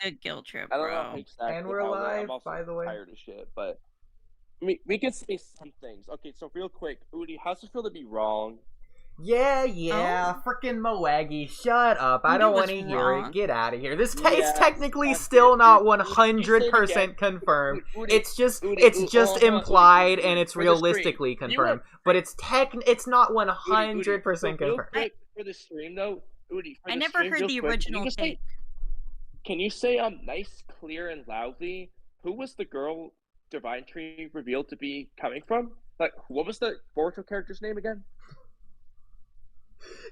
a guilt trip, I don't know bro. exactly And we're how live, I'm also by the way. tired of shit, but we can say some things. Okay, so real quick, Oodie, how's it feel to be wrong? Yeah, Oh. frickin' Moagi, shut up. I Oodie don't was want to hear wrong. it. Get out of here. This Yes, case technically that's still it. not Oodie, say it 100% again. confirmed. Oodie, It's just Oodie, hold on, implied Oodie, and it's for the stream. realistically You want- confirmed. But it's not Oodie, 100% so real confirmed. quick for the stream though, Oodie, for I the never stream, heard real the quick, original take. Can you say nice, clear, and loudly, who was the girl Divine Tree revealed to be coming from? Like, what was the Boruto character's name again?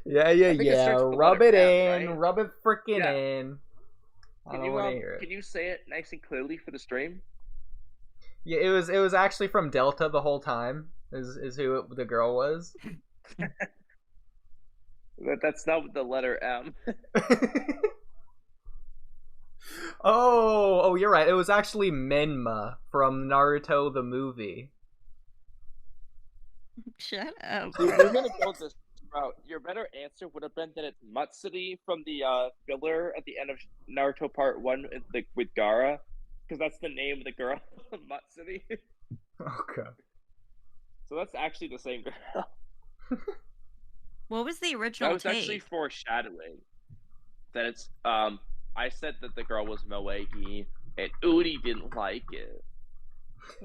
Yeah. Rub it in. Right? Rub it frickin' in. I don't want to hear it. Can you say it nice and clearly for the stream? Yeah, it was actually from Delta the whole time. Is who the girl was. That's not the letter M. Oh, you're right. It was actually Menma from Naruto the movie. Shut up. Dude, we're gonna build this route. Your better answer would have been that it's Matsuri from the filler at the end of Naruto Part 1 with Gaara, because that's the name of the girl, Matsuri. Okay. So that's actually the same girl. What was the original That was take? actually foreshadowing. That it's I said that the girl was Moegi, and Oodie didn't like it.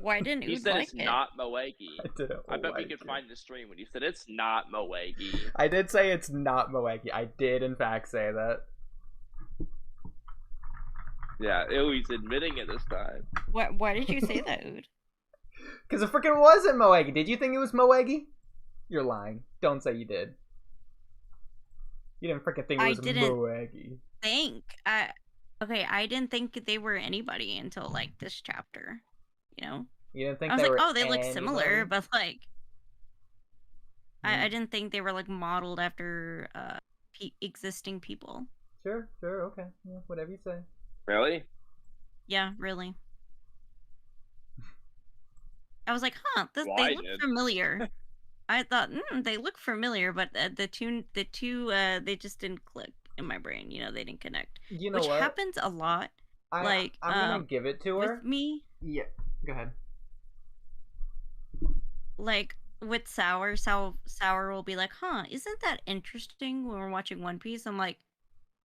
Why didn't He Ood said like it's it? not Moegi. I bet we like could it. find the stream when you said it's not Moegi. I did say it's not Moegi. I did in fact say that. Yeah, he's admitting it this time. Why did you say that, Ood? Because it freaking wasn't Moegi. Did you think it was Moegi? You're lying. Don't say you did. You didn't freaking think it was Moegi. I didn't think they were anybody until like this chapter. You know? You didn't think I was they like, were oh, they look similar, anybody? but like I didn't think they were like modeled after existing people. Sure, okay. Yeah, whatever you say. Really? Yeah, really. I was like, huh, they look familiar. I thought, they look familiar, but the two, they just didn't click in my brain. You know, they didn't connect. You know which what? happens a lot. I'm gonna give it to her. With me. Yeah, go ahead. Like with Sour will be like, huh, isn't that interesting when we're watching One Piece? I'm like,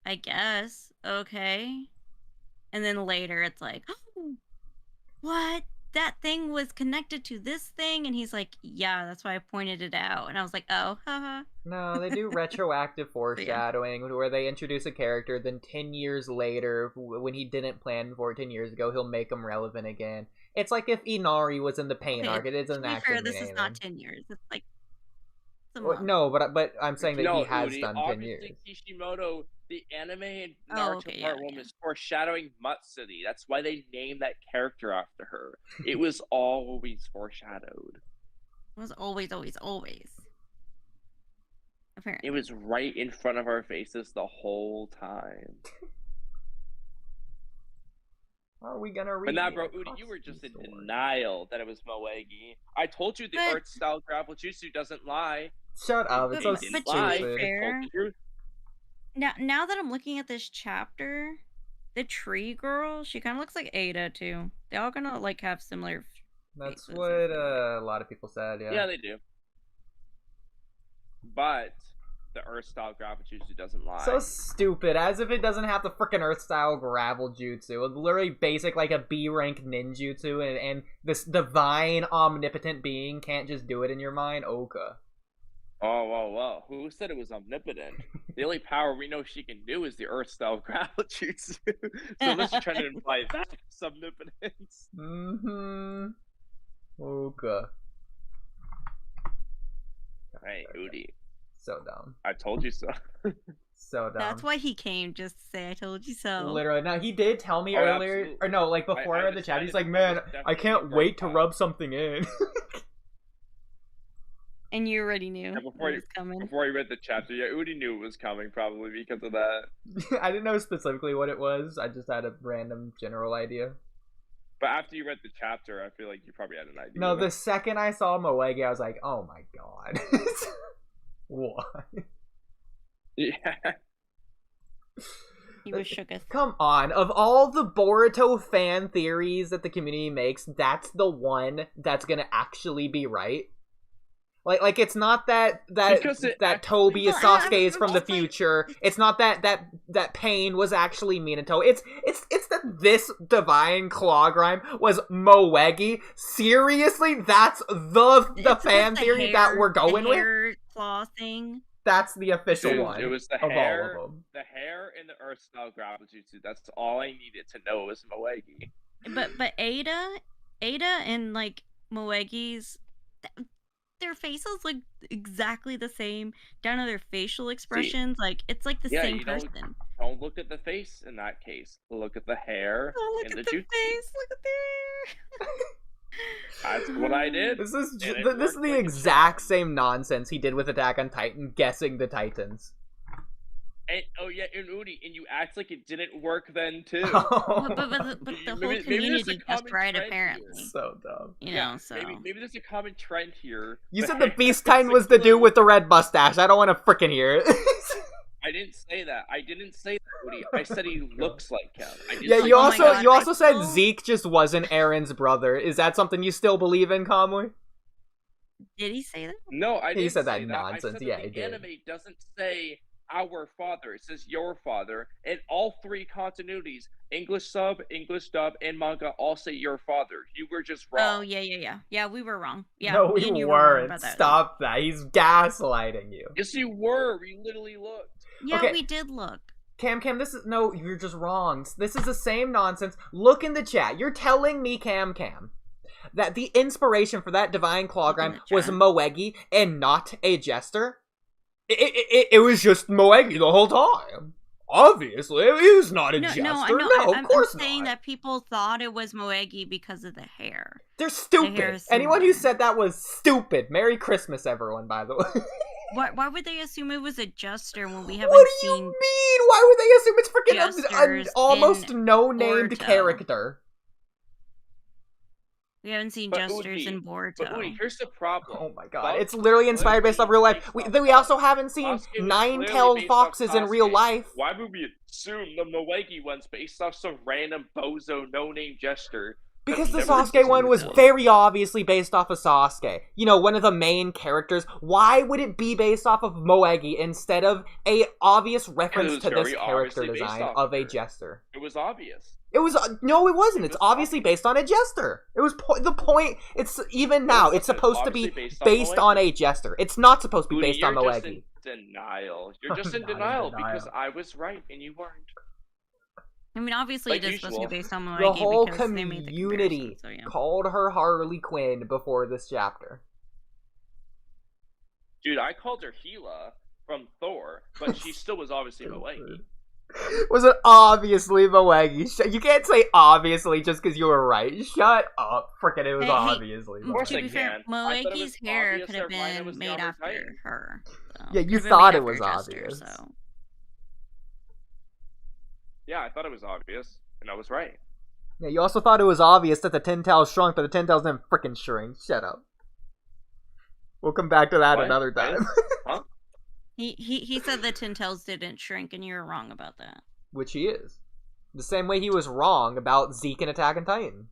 I guess, okay. And then later it's like, oh, what? That thing was connected to this thing? And he's like, yeah, that's why I pointed it out. And I was like, oh, haha. No, they do retroactive foreshadowing where they introduce a character, then 10 years later, when he didn't plan for it 10 years ago, he'll make him relevant again. It's like if Inari was in the Pain arc, it doesn't actually mean this anything. is not 10 years. It's like no, but I'm saying that he has done 10 years. Kishimoto, the anime in Naruto Part 1 was foreshadowing Matsuri. That's why they named that character after her. It was always foreshadowed. It was always. Apparently. It was right in front of our faces the whole time. Are we gonna read? But now, bro, Oodie, you were just in denial that it was Moegi. I told you the Earth style grapple jutsu doesn't lie. Shut up! It's so stupid. To be fair, now that I'm looking at this chapter, the tree girl, she kind of looks like Ada too. They all gonna like have similar. That's what a lot of people said. Yeah. Yeah, they do. But the Earth style grapple jutsu doesn't lie. So stupid, as if it doesn't have the frickin' Earth style gravel jutsu. It's literally basic like a B rank ninjutsu, and this divine omnipotent being can't just do it in your mind. Oka. Oh, whoa. Who said it was omnipotent? The only power we know she can do is the Earth style grapple jutsu. So unless you're trying to imply that's omnipotence. Oka. Hey, Oodie. So dumb. I told you so. So dumb. That's why he came, just to say I told you so. Literally. Now, he did tell me earlier, absolutely. or no, like before I read the chat, he's like, man, I can't wait to rub something in. And you already knew it was coming. Before he read the chapter, yeah, Oodie knew it was coming probably because of that. I didn't know specifically what it was. I just had a random general idea. But after you read the chapter, I feel like you probably had an idea. No, the second I saw Moegi, I was like, oh my god. What? Yeah. He was shooketh. Come on, of all the Boruto fan theories that the community makes, that's the one that's gonna actually be right. Like it's not that Toby is Sasuke is from the future. It's not that Pain was actually Minato. It's that this divine claw grime was Moegi. Seriously, that's the fan theory that we're going with. Hair claw thing. That's the official one. It was the hair, the hair, and the Earth style grapple jutsu. That's all I needed to know was Moegi. But Ada and like Moegi's, their faces look exactly the same, down to their facial expressions. Like it's like the same person. Don't look at the face in that case. Look at the hair. Look and at the face. Look at the hair. That's what I did. This is the exact same nonsense he did with Attack on Titan, guessing the Titans. And, oh yeah, and Oodie, and you act like it didn't work then too. But the whole community guessed right, apparently. Here. So dumb. You know, so maybe there's a common trend here. You said the Beast Titan was the dude with the red mustache. I don't want to frickin' hear it. I didn't say that. Oodie. I said he looks like him. Yeah, you also said Zeke just wasn't Eren's brother. Is that something you still believe in, Kamui? Did he say that? No, I didn't. He said say that nonsense. That yeah, he he did. The did. anime doesn't say our father. It says your father. And all three continuities, English sub, English dub, and manga, all say your father. You were just wrong. Oh, yeah. Yeah, we were wrong. Yeah, no, we weren't. Stop that. He's gaslighting you. Yes, you were. We literally looked. Yeah, okay. We did look. Cam, this is... No, you're just wrong. This is the same nonsense. Look in the chat. You're telling me, Cam, that the inspiration for that Divine Claw Grime was Moegi and not a jester? It was just Moegi the whole time. Obviously, it was not a jester. No, of course not. I'm saying that people thought it was Moegi because of the hair. They're stupid. Anyone who said that was stupid. Merry Christmas, everyone, by the way. Why would they assume it was a jester when we haven't seen... What do you mean? Why would they assume it's freaking an almost no-named character? We haven't seen jesters in Boruto. But Oodie, here's the problem. Oh my god, it's literally inspired based off real life. We also haven't seen nine-tailed foxes in real life. Why would we assume the Moegi one's based off some random bozo no-name jester? Because the Sasuke one was very obviously based off of Sasuke. You know, one of the main characters. Why would it be based off of Moegi instead of a obvious reference to this character design of a jester? It was obvious. It was no, it wasn't. It's obviously based on a jester. It was the point. It's even now. It's supposed to be based on a jester. It's not supposed to be based on Moegi. Denial. You're just in denial because I was right and you weren't. I mean, obviously it is supposed to be based on Moegi. The whole community called her Harley Quinn before this chapter. Dude, I called her Gila from Thor, but she still was obviously Moegi. Was it obviously Moegi? You can't say obviously just because you were right. Shut up. Frickin' it was obviously Moegi. To be fair, Moegi's hair could have been made after her. So. Yeah, you thought it was obvious. So. Yeah, I thought it was obvious, and I was right. Yeah, you also thought it was obvious that the Ten Tails shrunk, but the Ten Tails didn't frickin' shrink. Shut up. We'll come back to that another time. Huh? He said the Ten Tails didn't shrink, and you were wrong about that. Which he is. The same way he was wrong about Zeke and Attack on Titan.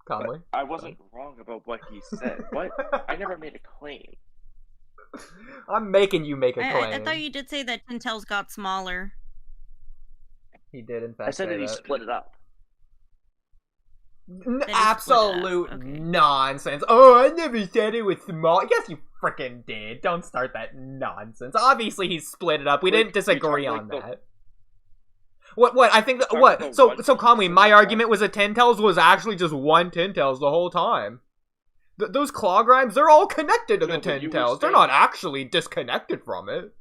Conway? I wasn't wrong about what he said. What? I never made a claim. I'm making you make a claim. I thought you did say that Ten Tails got smaller. He did, in fact. I said that he split it up. Absolute nonsense. Oh, I never said it was small. Yes, you frickin' did. Don't start that nonsense. Obviously, he split it up. We didn't disagree on that. What? I think that, what? So Conway, my argument was that Ten Tails was actually just one Ten Tails the whole time. Those claw grimes, they're all connected to the Ten Tails. They're not actually disconnected from it.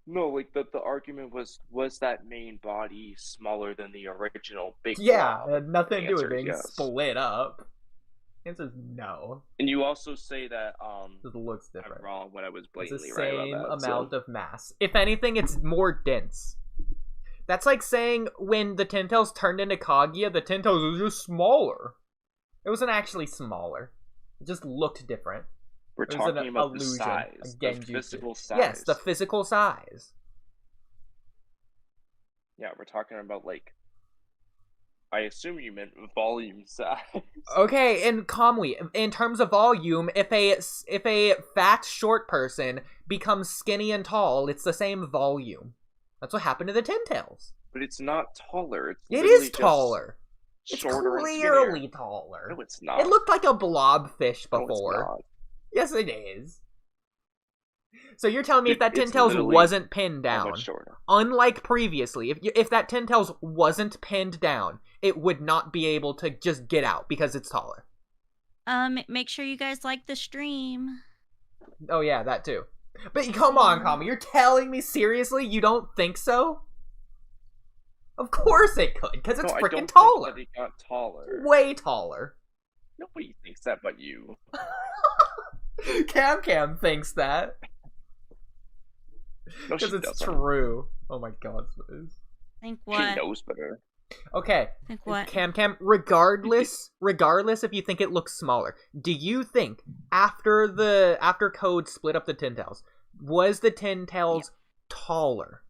No, like the argument was that main body smaller than the original big claw? It had nothing to do with being split up. The answer is no. And you also say that it looks different. I'm wrong when I was blatantly right about that. It's the same amount of mass. If anything, it's more dense. That's like saying when the Ten Tails turned into Kaguya, the Ten Tails was just smaller. It wasn't actually smaller. It just looked different. We're There's talking an about the illusion, size, a the genjutsu. physical size. Yes, the physical size. Yeah, we're talking about, like, I assume you meant volume size. Okay, and Kamui, in terms of volume, if a fat short person becomes skinny and tall, it's the same volume. That's what happened to the Ten-Tails. But it's not taller. It's It literally is taller. Just It's shorter and clearly skinnier. taller. No, it's not. It looked like a blobfish No, it's before. not. Yes, it is. So you're telling me if that It's Ten-Tails literally wasn't pinned How down, much shorter? unlike previously, if that Ten-Tails wasn't pinned down, it would not be able to just get out because it's taller. Make sure you guys like the stream. Oh yeah, that too. But come on, Kami, you're telling me seriously you don't think so? Of course it could, because it's freaking taller. Think that it got taller. Way taller. Nobody thinks that but you. Cam thinks that. No, she Because it's doesn't. true. Oh my god, Liz. Think what? She knows better. Okay. Think what? Cam, regardless if you think it looks smaller, do you think after Code split up the Ten-Tails, was the Ten-Tails taller?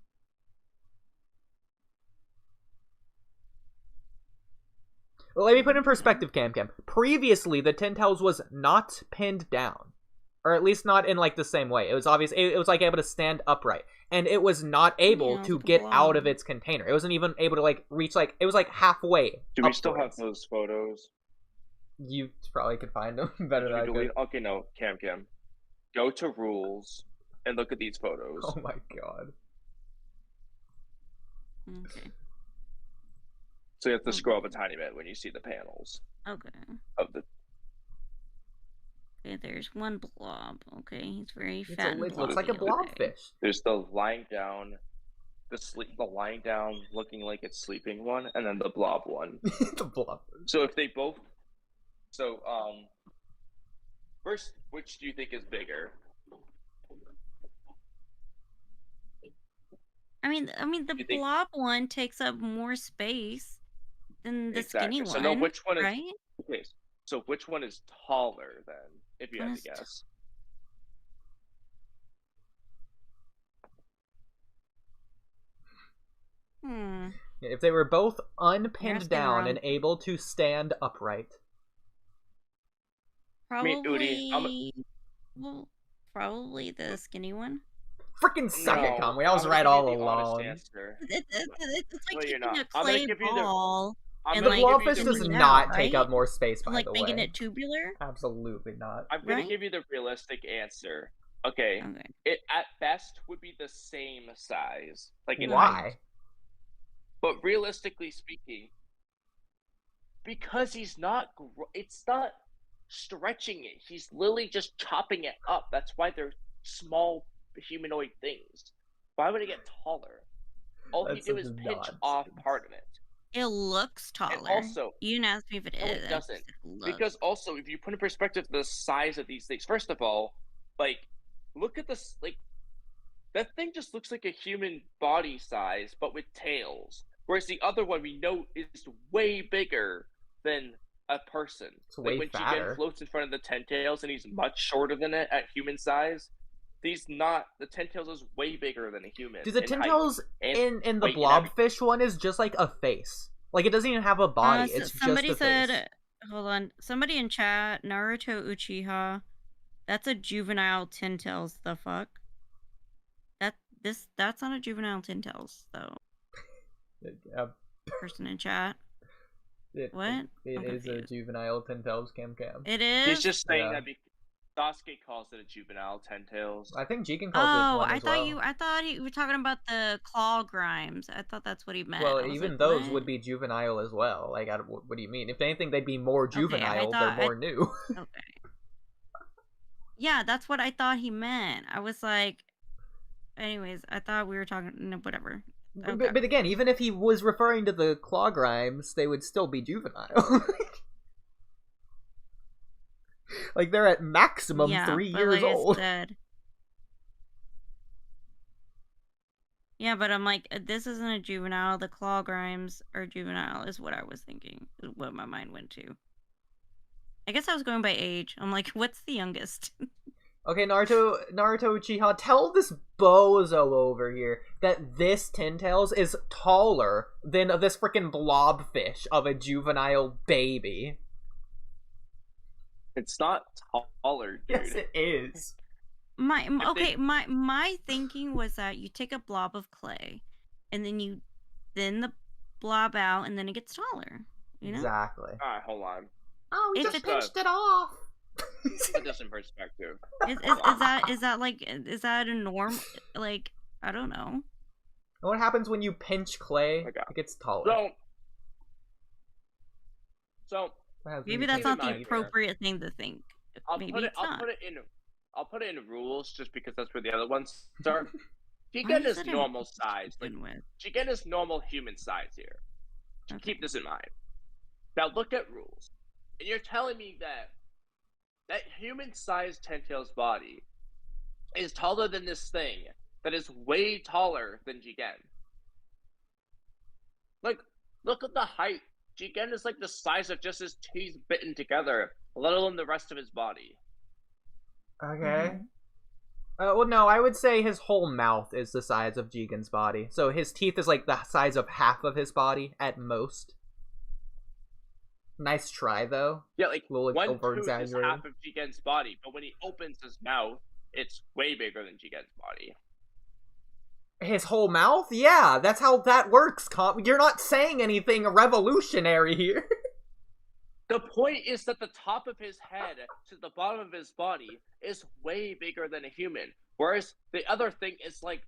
Well, let me put it in perspective, Cam. Previously, the Ten-Tails was not pinned down. Or at least not in, like, the same way. It was obvious. It was, like, able to stand upright. And it was not able to get out of its container. It wasn't even able to, like, reach, like, it was, like, halfway. Do we still have those photos? You probably could find them better than I could. Okay, no, Cam. Go to rules and look at these photos. Oh my god. Okay. So you have to scroll up a tiny bit when you see the panels. Okay. Of the. Okay, there's one blob. Okay, he's very fat. It looks like a blobfish. There's the lying down, the lying down looking like it's sleeping one, and then the blob one. The blob. So if they both, first, which do you think is bigger? I mean, the blob one takes up more space than the skinny one. So no, which one is right? Okay, so which one is taller then? If you had to guess. If they were both unpinned down and able to stand upright. Probably. Probably the skinny one. Freaking suck it, Conway. I was right all along. It's like you're taking not. a clay ball. The blobfish does not take up more space, by like the way. making it tubular? Absolutely not. I'm gonna give you the realistic answer. Okay. It at best would be the same size. Like in height. But realistically speaking, because it's not stretching it. He's literally just chopping it up. That's why they're small humanoid things. Why would it get taller? All he did was pinch off part of it. It looks taller. And also, you didn't ask me if it is. It doesn't. Because also, if you put in perspective the size of these things, first of all, like, look at this, like, that thing just looks like a human body size, but with tails. Whereas the other one we know is way bigger than a person. It's way when fatter. Jigen floats in front of the Ten-Tails and he's much shorter than it at human size, the Ten-Tails is way bigger than a human. Dude, the Ten-Tails in the blobfish one is just like a face. Like, it doesn't even have a body. It's just a face. Somebody said, hold on, somebody in chat, Naruto Uchiha, that's a juvenile Ten-Tails, the fuck? That's not a juvenile Ten-Tails, though. Person in chat. What? It is a juvenile Ten-Tails Cam. It is? He's just saying that because Sasuke calls it a juvenile Ten-Tails. I think Jigen calls it one as well. I thought you were talking about the claw grimes. I thought that's what he meant. Well, even those would be juvenile as well. Like, what do you mean? If anything, they'd be more juvenile. They're more new. Okay. Yeah, that's what I thought he meant. I was like, anyways, I thought we were talking, whatever. Okay. But again, even if he was referring to the claw grimes, they would still be juvenile. Like, they're at maximum 3 years old. Yeah, but I'm like, this isn't a juvenile. The claw grimes are juvenile, is what I was thinking. Is what my mind went to. I guess I was going by age. I'm like, what's the youngest? Okay, Naruto Uchiha, tell this bozo over here that this Tintails is taller than this freaking blobfish of a juvenile baby. It's not taller, dude. Yes, it is. My thinking was that you take a blob of clay, and then you thin the blob out, and then it gets taller. You know? Exactly. Alright, hold on. Oh, we just pinched it off. Put this in perspective. Is that a norm? Like, I don't know. What happens when you pinch clay? Okay. It gets taller. So maybe that's not the appropriate thing to think. I'll put it in rules just because that's where the other ones are. Jigen is normal size. Like, Jigen is normal human size here. Okay. Keep this in mind. Now look at rules. And you're telling me that human-sized Tintail's body is taller than this thing that is way taller than Jigen. Like, look at the height. Jigen is like the size of just his teeth bitten together, let alone the rest of his body. Okay. Well, no, I would say his whole mouth is the size of Jigen's body. So his teeth is like the size of half of his body at most. Nice try, though. Yeah, like, one tooth is half of Jigen's body, but when he opens his mouth, it's way bigger than Jigen's body. His whole mouth? Yeah, that's how that works, You're not saying anything revolutionary here. The point is that the top of his head to the bottom of his body is way bigger than a human, whereas the other thing is like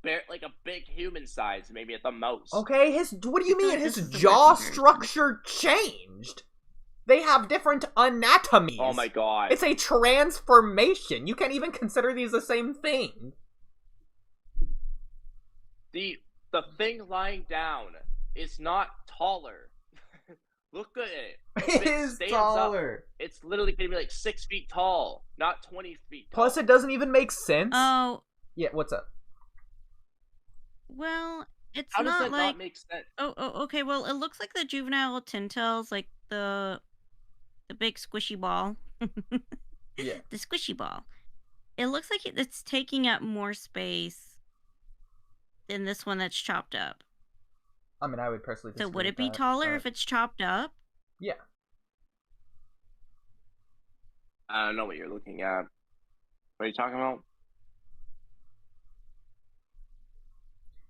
a big human size, maybe at the most. Okay, what do you mean? His jaw structure changed. They have different anatomies. Oh my god. It's a transformation. You can't even consider these the same thing. The thing lying down is not taller. Look at it. It is taller. Up, it's literally gonna be like 6 feet tall, not 20 feet tall. Plus, it doesn't even make sense. Oh. Yeah, what's up? Well, it's How not does that like... not make sense? Oh, okay, well, it looks like the juvenile Tintails, like the big squishy ball. Yeah. The squishy ball. It looks like it's taking up more space than this one that's chopped up. I mean, I would personally disagree. So would it be taller if it's chopped up? Yeah. I don't know what you're looking at. What are you talking about?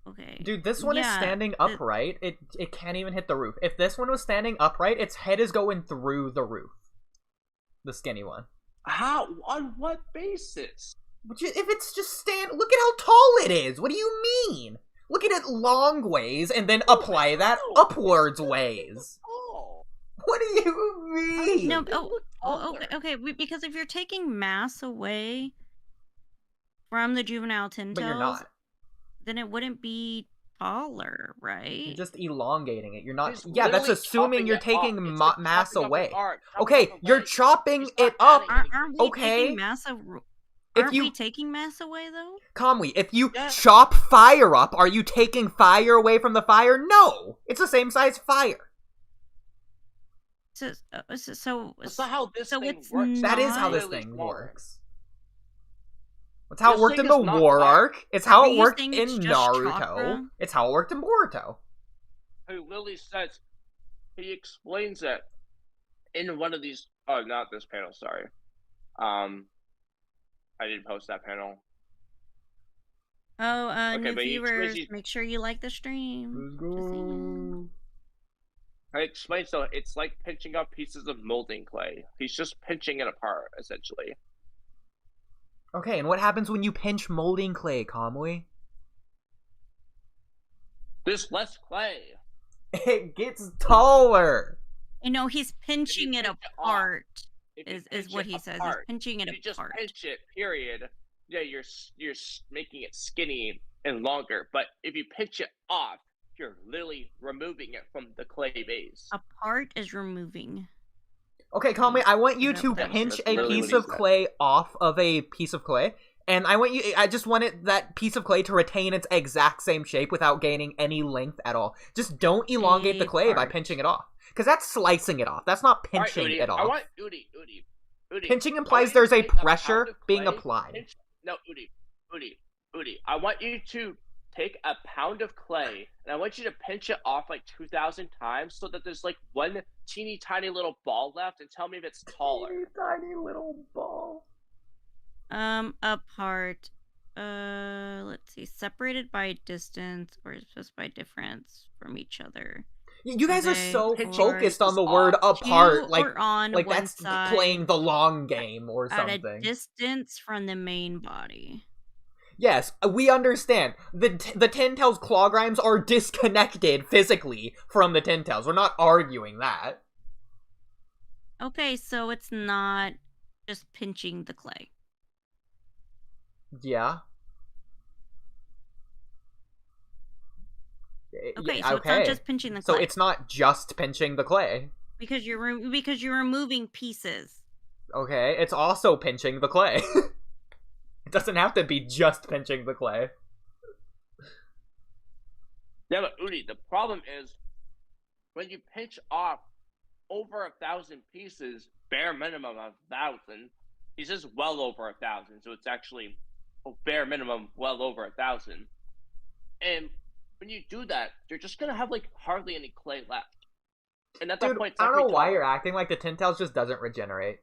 Okay. Dude, this one is standing upright. It can't even hit the roof. If this one was standing upright, its head is going through the roof. The skinny one. How? On what basis? If it's just look at how tall it is. What do you mean? Look at it long ways and then apply that upwards ways. What do you mean? No, okay. Because if you're taking mass away from the juvenile Tintails, but you're not. Then it wouldn't be taller, right? You're just elongating it. You're not. Yeah, that's assuming you're taking mass away. Okay, you're chopping it up. Aren't we taking mass away? Aren't we taking mass away, though? Kamui, if you chop fire up, are you taking fire away from the fire? No! It's the same size fire. So that's not how this thing works. That is how this thing works. It's how it worked in the War arc. It's how it worked in Naruto. It's how it worked in Boruto. He literally says, he explains it in one of these, oh, not this panel, sorry. I didn't post that panel. Oh, new viewers, make sure you like the stream. Let's go. I explained, so it's like pinching up pieces of molding clay. He's just pinching it apart, essentially. Okay, and what happens when you pinch molding clay, Kamui? There's less clay. It gets taller. You know, he's pinching it apart. Is what he says. He's pinching it apart. You just pinch it, period. Yeah, you're making it skinny and longer. But if you pinch it off, you're literally removing it from the clay base. Apart is removing. Okay, Kamui, I want you to pinch a piece of clay off of a piece of clay, and I just wanted that piece of clay to retain its exact same shape without gaining any length at all. Just don't elongate the clay by pinching it off. Because that's slicing it off. That's not pinching it off. I want Oodie, Pinching implies there's a pressure being applied. No, Oodie, I want you to take a pound of clay, and I want you to pinch it off like 2,000 times so that there's like one teeny tiny little ball left, and tell me if it's taller. Teeny tiny little ball. Apart. Let's see. Separated by distance or just by difference from each other. You guys are so focused on the word apart, like that's playing the long game or something. At a distance from the main body. Yes, we understand. The Ten-Tails claw grimes are disconnected physically from the Ten-Tails. We're not arguing that. Okay, so it's not just pinching the clay. Yeah. Okay, so it's not just pinching the clay. So it's not just pinching the clay. Because you're removing pieces. Okay, it's also pinching the clay. It doesn't have to be just pinching the clay. Yeah, but Oodie, the problem is when you pinch off over 1,000 pieces, bare minimum of 1,000, he says well over 1,000, so it's actually a bare minimum well over 1,000. And when you do that, you're just gonna have like hardly any clay left. And at that point, I don't know why you're acting like the Ten-Tails just doesn't regenerate.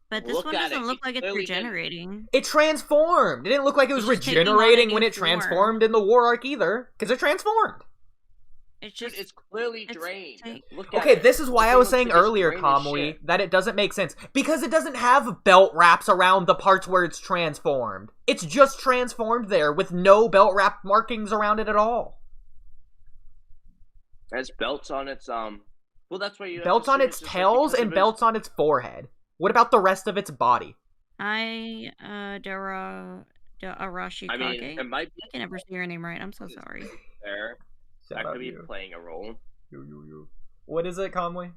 But this one doesn't look like it's regenerating. It transformed! It didn't look like it was regenerating when it transformed in the War Arc either. Because it transformed! It's clearly drained. Okay, this is why I was saying earlier, Kamui, that it doesn't make sense. Because it doesn't have belt wraps around the parts where it's transformed. It's just transformed there with no belt wrap markings around it at all. It has belts on its, well, that's why you belts on its tails and belts on its forehead. What about the rest of its body? Arashi Kage. I mean, it might be... I can never say your name right. I'm so sorry. There. That could be playing a role. What is it, Conway?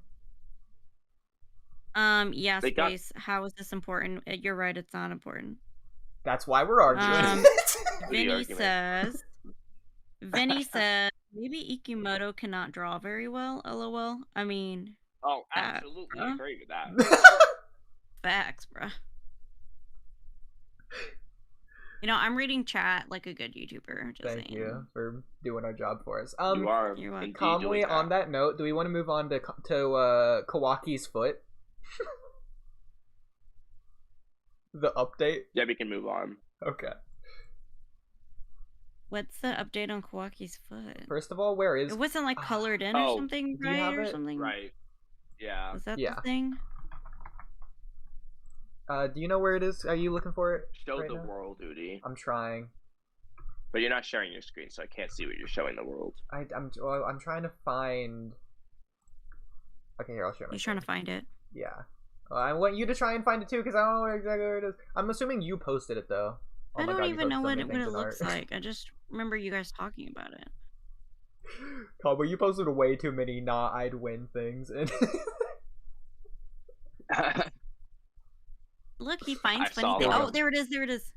Yeah, Space. How is this important? You're right, it's not important. That's why we're arguing. Vinny says, maybe Ikimoto cannot draw very well, lol. I mean... Oh, absolutely agree with that. Facts, bruh. You know, I'm reading chat like a good YouTuber. Thank you for doing our job for us. You are. Calmly, on that note, do we want to move on to Kawaki's foot? The update? Yeah, we can move on. Okay. What's the update on Kawaki's foot? First of all, where is... It wasn't like colored in or something, right? Or something? Right. Yeah. Is that the thing? Do you know where it is? Are you looking for it? Show the world, Oodie. I'm trying. But you're not sharing your screen, so I can't see what you're showing the world. I'm trying to find... Okay, here, I'll share my You're trying to find it? Yeah. I want you to try and find it too, because I don't know exactly where it is. I'm assuming you posted it, though. I don't even know what it looks like. I just remember you guys talking about it. Cabo, you posted way too many I'd win things. And Look, he finds funny things. Oh, there it is, there it is.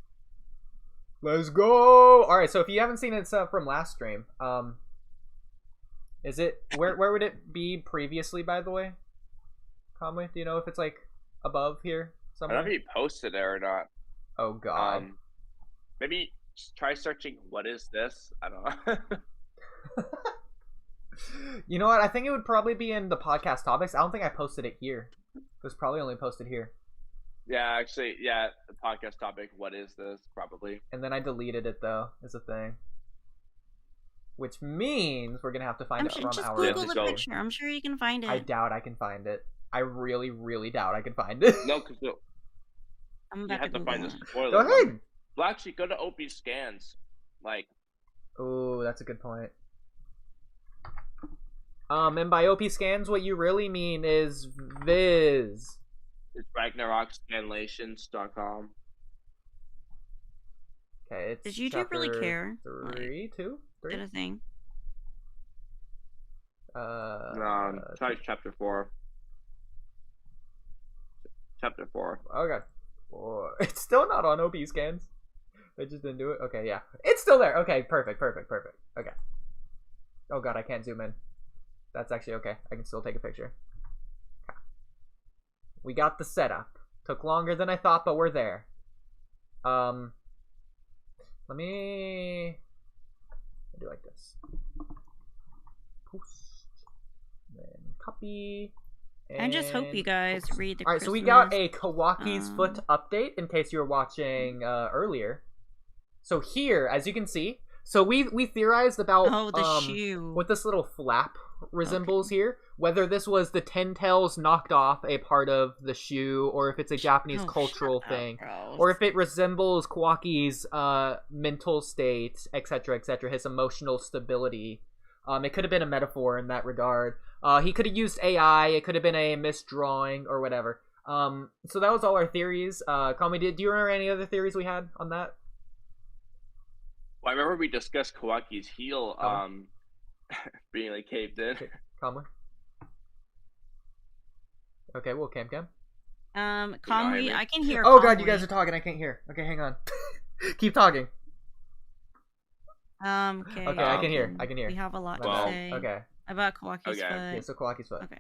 Let's go! Alright, so if you haven't seen it, it's from last stream. Is it... Where would it be previously, by the way? Conway, do you know if it's, like, above here somewhere? I don't know if you posted it or not. Oh, God. Maybe try searching, what is this? I don't know. You know what? I think it would probably be in the podcast topics. I don't think I posted it here. It was probably only posted here. Yeah, actually, yeah, the podcast topic, what is this? Probably. And then I deleted it, though, is a thing. Which means we're going to have to find it from just our... Google the picture. I'm sure you can find it. I doubt I can find it. I really, really doubt I can find it. No, because you have to find this spoiler. Go ahead! Well, actually, go to OP Scans. Like... Ooh, that's a good point. And by OP Scans, what you really mean is Viz. It's RagnarokScanlations.com. Okay, it's Does YouTube really care? 3, 2, 3? Did a thing. No, try chapter 4. Chapter 4. Okay. 4. It's still not on OP Scans. I just didn't do it. Okay, yeah. It's still there. Okay, perfect. Okay. Oh god, I can't zoom in. That's actually okay. I can still take a picture. We got the setup. Took longer than I thought, but we're there. Let me do like this. Post. Then copy. I just hope you guys read the Alright, so we got a Kawaki's Foot update, in case you were watching earlier. So here, as you can see, so we theorized about the shoe. what this little flap resembles here, whether this was the 10 tails knocked off a part of the shoe, or if it's a Japanese cultural thing, or if it resembles Kawaki's mental state, etc., etc., his emotional stability. It could have been a metaphor in that regard. He could have used AI, it could have been a misdrawing, or whatever. So that was all our theories. Kami, do you remember any other theories we had on that? Well, I remember we discussed Kawaki's heel being like caved in. Okay, calmly. Okay, well, Cam. Calmly, I can hear. Oh god, you guys are talking. I can't hear. Okay, hang on. Keep talking. Okay. Okay, I can hear. We have a lot to say. Okay. About Kawaki's foot. Yeah, so Kawaki's foot. Okay.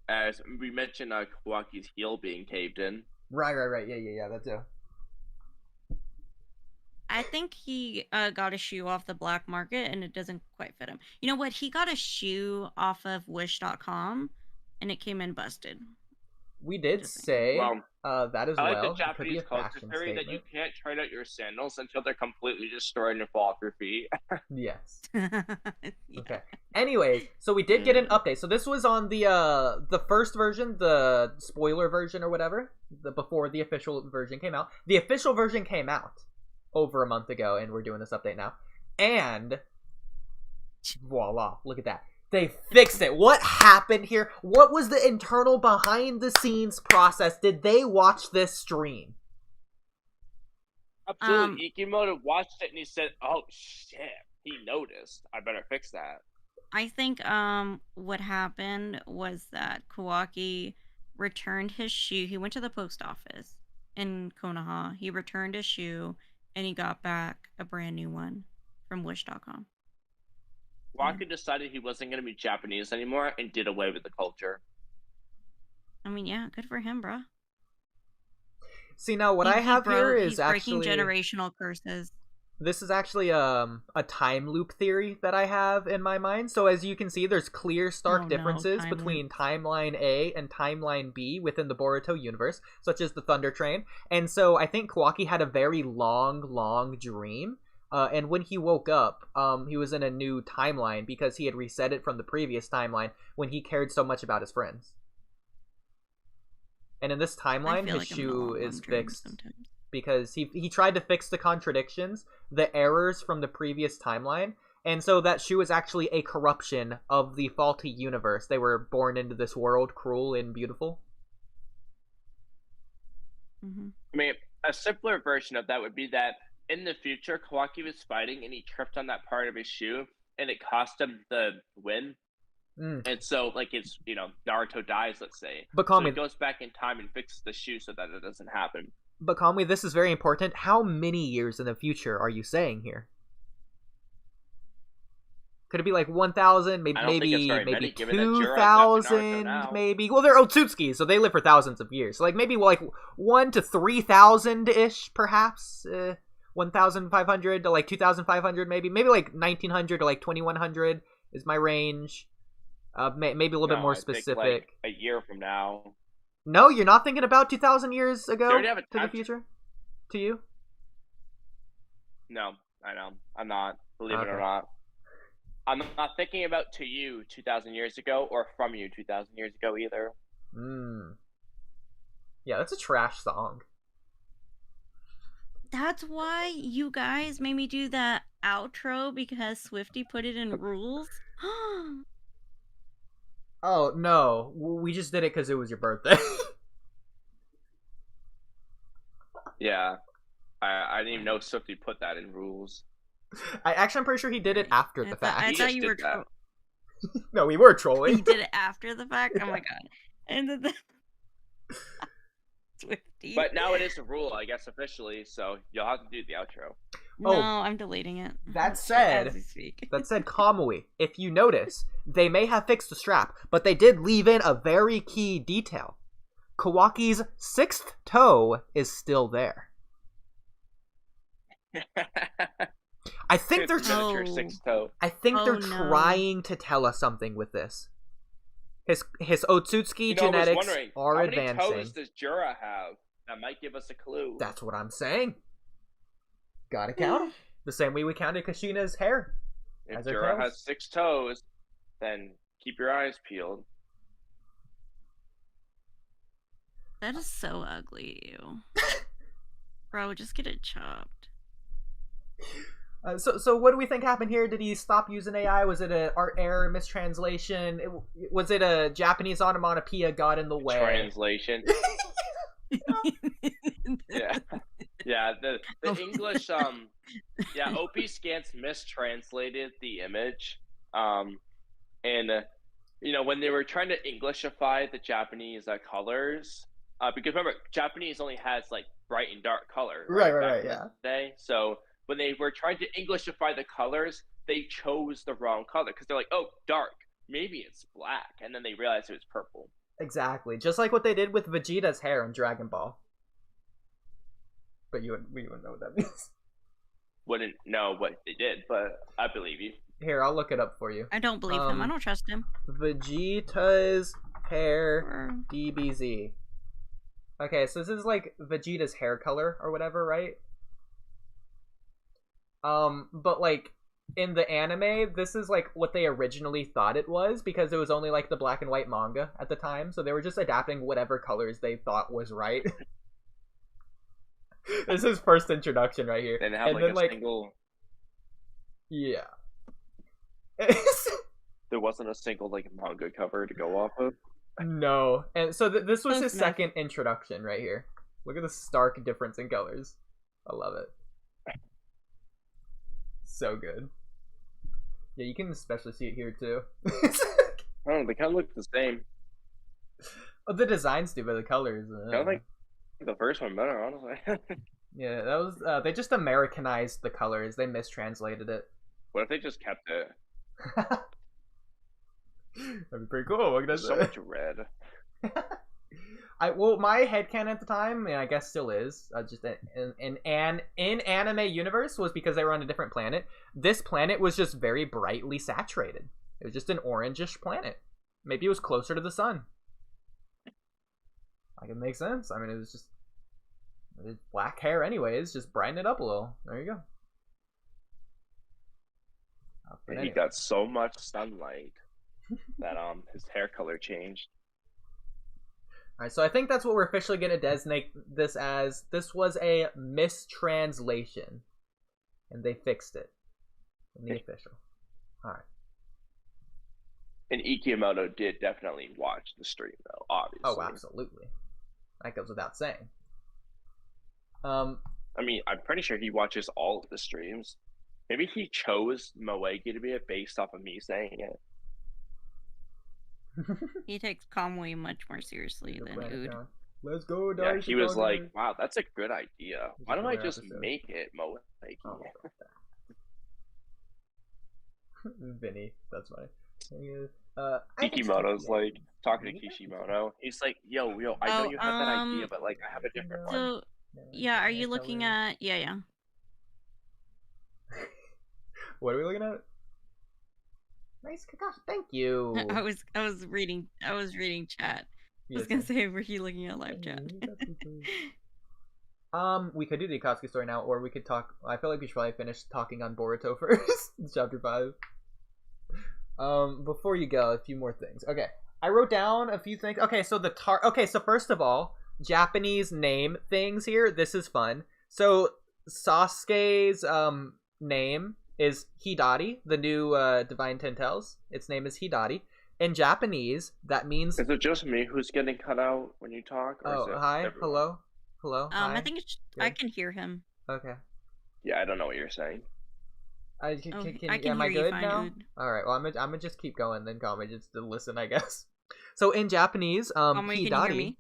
As we mentioned, Kawaki's heel being caved in. Right. Yeah, that too. I think he got a shoe off the black market and it doesn't quite fit him. You know what? He got a shoe off of Wish.com and it came in busted. We did say that as well. I like the Japanese culture theory that you can't try out your sandals until they're completely destroyed and fall off your feet. Yes. Yeah. Okay. Anyways, so we did get an update. So this was on the first version, the spoiler version or whatever, before the official version came out. The official version came out over a month ago, and we're doing this update now. And voila, look at that. They fixed it. What happened here? What was the internal behind-the-scenes process? Did they watch this stream? Absolutely. Ikimoto watched it and he said, oh, shit. He noticed. I better fix that. I think what happened was that Kawaki returned his shoe. He went to the post office in Konoha. He returned his shoe, and he got back a brand new one from Wish.com. Walker decided he wasn't going to be Japanese anymore and did away with the culture. I mean, yeah, good for him, bro. See, now what I have here is actually breaking generational curses. This is actually a time loop theory that I have in my mind. So as you can see, there's clear, stark differences between Timeline A and Timeline B within the Boruto universe, such as the Thunder Train. And so I think Kawaki had a very long dream. And when he woke up, he was in a new timeline because he had reset it from the previous timeline when he cared so much about his friends. And in this timeline, his shoe is fixed because he tried to fix the contradictions, the errors from the previous timeline. And so that shoe is actually a corruption of the faulty universe. They were born into this world, cruel and beautiful. Mm-hmm. I mean, a simpler version of that would be that in the future, Kawaki was fighting and he tripped on that part of his shoe and it cost him the win. And so, like, it's, you know, Naruto dies, let's say. But so he goes back in time and fixes the shoe so that it doesn't happen. But Conway, this is very important. How many years in the future are you saying here? Could it be like 1,000, maybe 2,000, maybe? Well, they're Otsutsuki, so they live for thousands of years. So like maybe like 1 to 3,000-ish, perhaps. 1,500 to like 2,500, maybe like 1,900 to like 2,100 is my range. Maybe a little bit more specific. Like a year from now. No, you're not thinking about 2,000 years ago to the future? To you? No, I know. I'm not. Believe it or not. I'm not thinking about to you 2,000 years ago or from you 2,000 years ago either. Yeah, that's a trash song. That's why you guys made me do that outro because Swifty put it in rules? Oh, no. We just did it because it was your birthday. Yeah. I didn't even know Swifty put that in rules. I'm pretty sure he did it after the fact. I thought you were trolling. No, we were trolling. He did it after the fact? Oh my god. And then Swifty. But now it is a rule, I guess, officially, so you'll have to do the outro. No, I'm deleting it. That said, Kamui, if you notice, they may have fixed the strap, but they did leave in a very key detail. Kawaki's 6th toe is still there. I think they're miniature 6th toe. I think they're trying to tell us something with this. His Otsutsuki genetics are how advancing. How many toes does Jura have? That might give us a clue. That's what I'm saying. Gotta count them. The same way we counted Kushina's hair. If Jura has 6 toes, then keep your eyes peeled. That is so ugly. Bro, just get it chopped. So what do we think happened here? Did he stop using AI? Was it an art error, mistranslation? Was it a Japanese onomatopoeia got in the way? Translation. Yeah. Yeah, the English, yeah, OP Scans mistranslated the image. And, you know, when they were trying to Englishify the Japanese colors, because remember, Japanese only has, like, bright and dark color. Right, yeah. Today. So when they were trying to Englishify the colors, they chose the wrong color, because they're like, oh, dark, maybe it's black, and then they realized it was purple. Exactly, just like what they did with Vegeta's hair in Dragon Ball. But we wouldn't know what that means. Wouldn't know what they did, but I believe you. Here, I'll look it up for you. I don't believe him. I don't trust him. Vegeta's hair DBZ. Okay, so this is like Vegeta's hair color or whatever, right? But like in the anime, this is like what they originally thought it was, because it was only like the black and white manga at the time, so they were just adapting whatever colors they thought was right. This is first introduction right here. And have like a single. Yeah. There wasn't a single like manga cover to go off of. No, and so this was his second introduction right here. Look at the stark difference in colors. I love it. So good. Yeah, you can especially see it here too. Oh, they kind of look the same. Oh, the designs do, but the colors. I don't think the first one better, honestly. Yeah, that was. They just Americanized the colors. They mistranslated it. What if they just kept it? That'd be pretty cool. What can I say? So much red. Well, my headcanon at the time, and I guess still is, just in anime universe, was because they were on a different planet. This planet was just very brightly saturated. It was just an orangish planet. Maybe it was closer to the sun. Like, it makes sense. I mean, it was black hair anyways, just brighten it up a little. There you go. He got so much sunlight that his hair color changed. Alright, so I think that's what we're officially going to designate this as. This was a mistranslation. And they fixed it. In the official. Alright. And Ikimoto did definitely watch the stream, though, obviously. Oh, absolutely. That goes without saying. I mean, I'm pretty sure he watches all of the streams. Maybe he chose Moegi to be it based off of me saying it. He takes Kamui much more seriously than Ood. Let's go, yeah, he was like, wow, that's a good idea. Why don't I just make it Moegi? Oh, Vinny, that's funny. Ikimoto's like talking to Kishimoto. He's like, yo, I know you have that idea, but like I have a different one. So, yeah, are you looking at yeah. What are we looking at? Nice Kakashi, thank you. I was reading chat. I was gonna say, were you looking at live chat? We could do the Akatsuki story now, or we could talk. I feel like we should probably finish talking on Boruto first. It's chapter 5. Before you go, a few more things. Okay, I wrote down a few things. Okay, so so first of all, Japanese name things here. This is fun. So Sasuke's name is Hidari, the new Divine Ten Tails. Its name is Hidari. In Japanese, that means... Is it just me who's getting cut out when you talk? Or hi, everyone? Hello? Hi? I think I can hear him. Okay. Yeah, I don't know what you're saying. I can am I hear good you fine, now? Dude. Alright, well, I'm gonna just keep going, then Kame just to listen, I guess. So in Japanese, Kame, Hidari... can you hear me?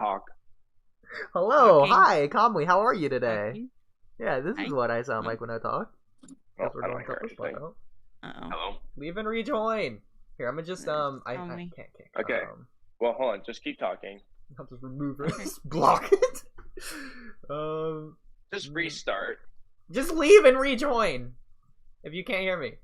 Talk. Hello, Talking. hi, Kamui, how are you today? Talking. Yeah, this is what I sound like when I talk. Oh, I don't hear anything. Uh-oh. Hello? Leave and rejoin. Here, I'm gonna just I can't. Okay. Well, hold on. Just keep talking. I'll just remove it. Block it. Just restart. Just leave and rejoin. If you can't hear me.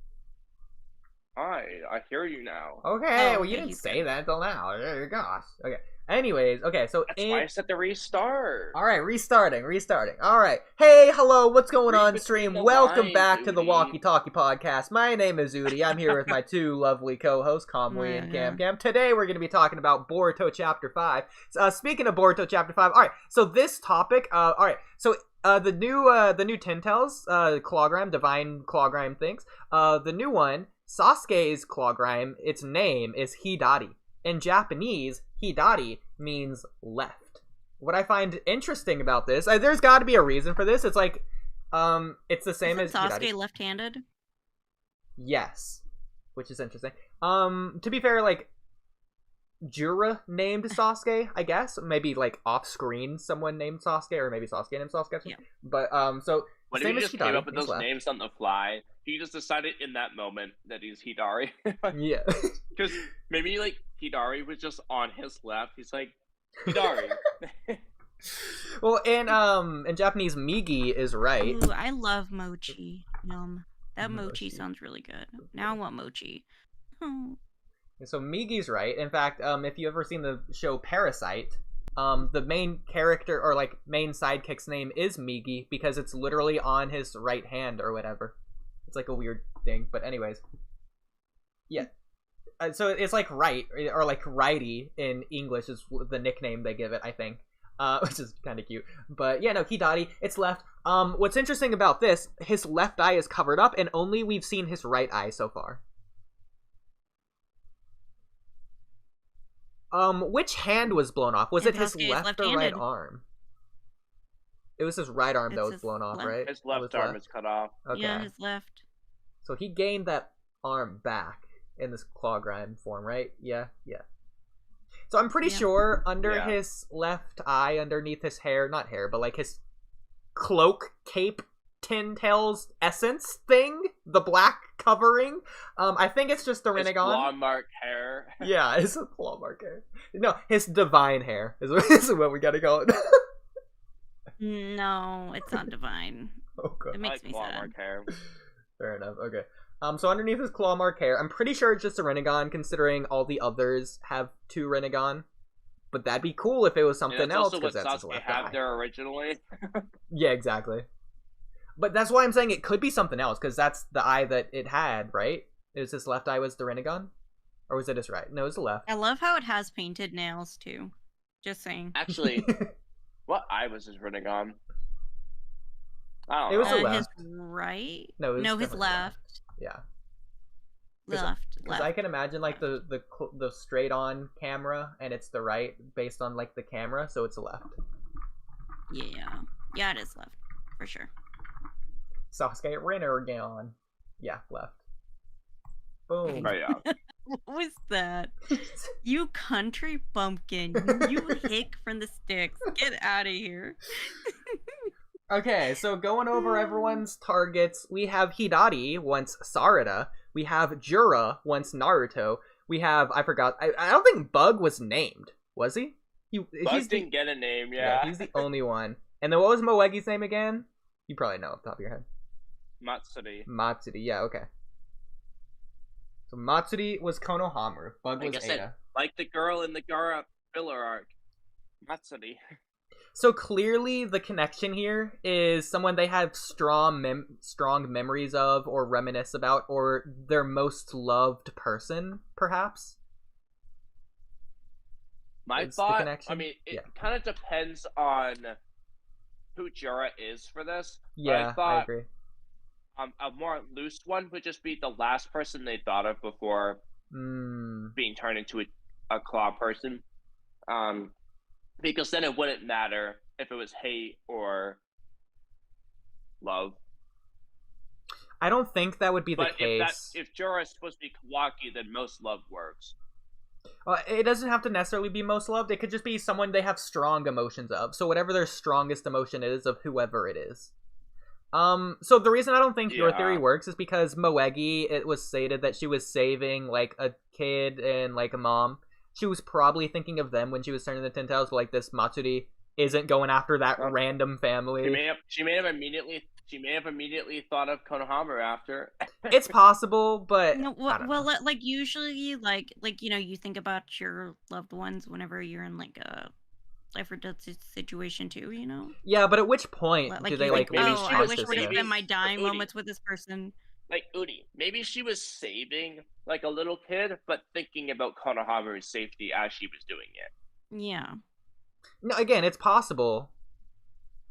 Hi, I hear you now. Okay, Oh, well you okay, didn't say that until now. Gosh. Okay. Anyways, okay, so That's why I said to restart. Alright, restarting. Alright. Hey, hello, what's going Read on between stream? the Welcome lines, back to the Oodie. Walky Talky podcast. My name is Oodie. I'm here with my two lovely co-hosts, Conway and Cam. Today we're going to be talking about Boruto Chapter 5. Speaking of Boruto Chapter 5, alright, so this topic, the new Tintels, Clawgrime, Divine Clawgrime things, the new one, Sasuke's Clawgrime, its name is Hidari. In Japanese, Hidari means left. What I find interesting about this, there's got to be a reason for this. It's like, it's the same as Sasuke Hidari. left-handed? Yes, which is interesting. To be fair, like, Jura named Sasuke, I guess. Maybe, like, off-screen someone named Sasuke, or maybe Sasuke named Sasuke. Yeah. But, so, What if same you as just Hidari, came up with he's those left. names on the fly? He just decided in that moment that he's Hidari. Yeah. Because maybe, like, Hidari was just on his left. He's like, Hidari. Well, in Japanese, Migi is right. Ooh, I love mochi. Yum. That Mochi. mochi sounds really good. Now I want mochi. Oh. So Migi's right. In fact, if you ever seen the show Parasite, the main character or like main sidekick's name is Migi because it's literally on his right hand or whatever. It's like a weird thing, but anyways, yeah. So it's like right or like righty in English is the nickname they give it, I think, which is kind of cute. But yeah, no, Hidari, it's left. What's interesting about this, his left eye is covered up, and only we've seen his right eye so far. Which hand was blown off? Was And it his Sasuke is left or right left-handed. arm? It was his right arm that It's was his blown off, left. right? His It was left arm is cut off. Okay. Yeah, his left. So he gained that arm back in this claw grime form, right? Yeah. So I'm pretty Yeah. sure under Yeah. his left eye, underneath his hair, not hair, but like his cloak, cape, Tintail's essence thing, the black covering, I think it's just the His Rinnegan. claw mark hair. Yeah, it's a claw mark hair. No, his divine hair is what we gotta call it. No, it's not divine. Oh god. It I makes like me claw sad. mark hair. Fair enough. Okay. So underneath his claw mark hair, I'm pretty sure it's just a Rinnegan, considering all the others have two Rinnegan. But that'd be cool if it was something And that's else, also what because that's his Sasuke left had eye. there originally. Yeah, exactly. But that's why I'm saying it could be something else, because that's the eye that it had, right? It was his left eye was the Rinnegan? Or was it his right? No, it was the left. I love how it has painted nails too. Just saying. Actually, what eye was his Rinnegan? I don't It was know. the His left. right? No, it was his definitely the left. Yeah. Left. Because I can imagine like the straight on camera, and it's the right based on like the camera, so it's the left. Yeah, it is left for sure. Sasuke Rinnegan. Yeah, left. Boom. Oh, yeah. What was that? You country bumpkin. You hick from the sticks. Get out of here. Okay, so going over everyone's targets, we have Hidari, once Sarada. We have Jura, once Naruto. We have, I forgot, I don't think Bug was named. Was he? Bug didn't get a name, yeah. He's the only one. And then what was Moegi's name again? You probably know off the top of your head. Matsuri. Matsuri, yeah, okay. So Matsuri was Konohamaru. Bug was Like I said, Ada. like the girl in the Gara filler arc. Matsuri. So clearly the connection here is someone they have strong memories of or reminisce about, or their most loved person, perhaps. My Is the thought, connection? I mean, it Yeah. kind of depends on who Jura is for this. But Yeah, I thought agree. a more loose one would just be the last person they thought of before Mm, being turned into a claw person. Because then it wouldn't matter if it was hate or love. I don't think that would be the But case. if Jura is supposed to be Kawaki, then most love works. It doesn't have to necessarily be most loved. It could just be someone they have strong emotions of. So whatever their strongest emotion is of whoever it is. So the reason I don't think your theory Yeah. works is because Moegi, it was stated that she was saving like a kid and like a mom. she was probably thinking of them when she was turning the 10 tails, but like this Matsuri isn't going after that random family. She may have immediately thought of Konohamaru after. It's possible, but well, like usually, like you think about your loved ones whenever you're in like a life or death situation too, Yeah, but at which point do they like maybe lose I wish I would have consciousness? spent my dying moments with this person. Like Oodie, maybe she was saving like a little kid, but thinking about Konohamaru's safety as she was doing it. Yeah. No, again, it's possible.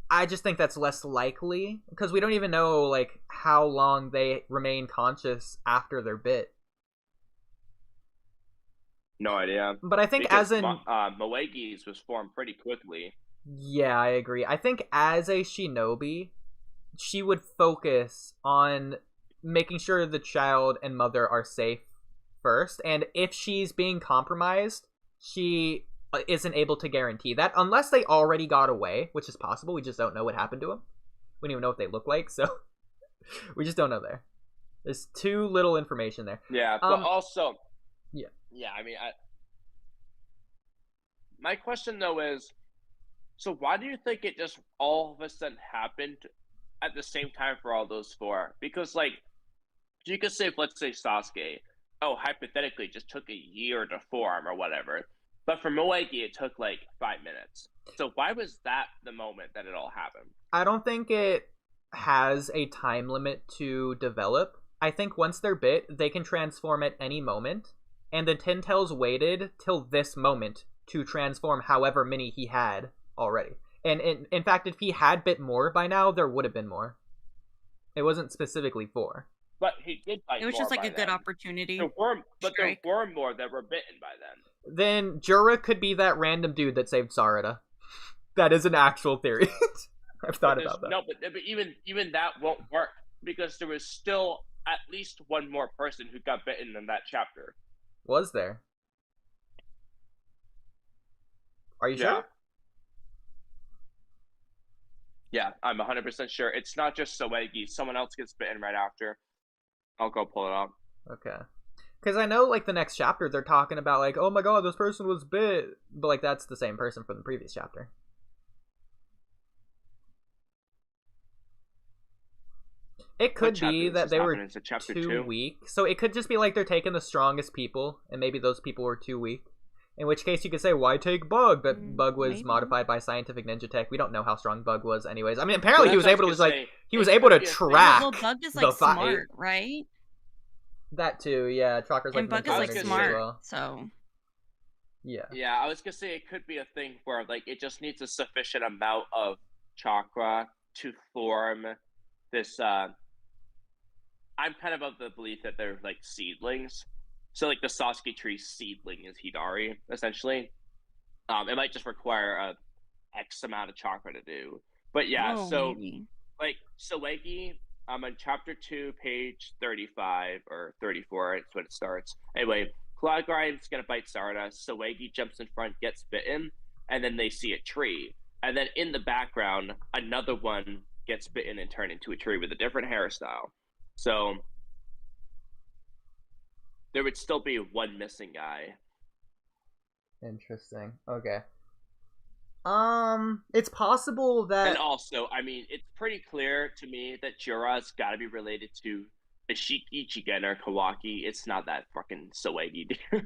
I just think that's less likely because we don't even know like how long they remain conscious after their bit. No idea. But I think because as in Moegi's was formed pretty quickly. Yeah, I agree. I think as a shinobi, she would focus on making sure the child and mother are safe first, and if she's being compromised, she isn't able to guarantee that unless they already got away, which is possible. We just don't know what happened to them. We don't even know what they look like, so we just don't know there. There's too little information there. Yeah, but also yeah, I mean, my question though is, so why do you think it just all of a sudden happened at the same time for all those four? Because like, you could say, let's say Sasuke, hypothetically just took a year to form or whatever. But for Moegi, it took like 5 minutes. So why was that the moment that it all happened? I don't think it has a time limit to develop. I think once they're bit, they can transform at any moment. And the Ten Tails waited till this moment to transform however many he had already. And in fact, if he had bit more by now, there would have been more. It wasn't specifically 4. But he did bite more. It was just like a then. good opportunity. There were more that were bitten by then. Then Jura could be that random dude that saved Sarada. That is an actual theory. I've thought about that. No, but even that won't work because there was still at least one more person who got bitten in that chapter. Was there? Are you sure? Yeah, I'm 100% sure. It's not just Soegi. Someone else gets bitten right after. I'll go pull it up. Okay. Because I know, like, the next chapter, they're talking about, like, oh my god, this person was bit. But, like, that's the same person from the previous chapter. It could be that they were too weak. So it could just be, like, they're taking the strongest people, and maybe those people were too weak. In which case you could say, why take Bug? But Bug was modified by scientific ninja tech. We don't know how strong Bug was anyways. I mean, apparently he was able to, like, he was able to track Bug is, like, smart, right? That too, yeah. Tracker's like, and Bug is like smart, so yeah. Yeah, I was gonna say it could be a thing where like it just needs a sufficient amount of chakra to form this. I'm kind of the belief that they're like seedlings, so like the Sasuke tree seedling is Hidari essentially. It might just require a X amount of chakra to do, but yeah. Maybe. Like Soegi. On chapter 2, page 35 or 34, it's when it starts. Anyway, Cloud Grime's gonna bite Sarada. Soegi jumps in front, gets bitten, and then they see a tree. And then in the background, another one gets bitten and turned into a tree with a different hairstyle. So there would still be one missing guy. Interesting. Okay. It's possible that... And also, I mean, it's pretty clear to me that Jura's gotta be related to Ishiki, Jigen, or Kawaki. It's not that fucking Soegi, dude.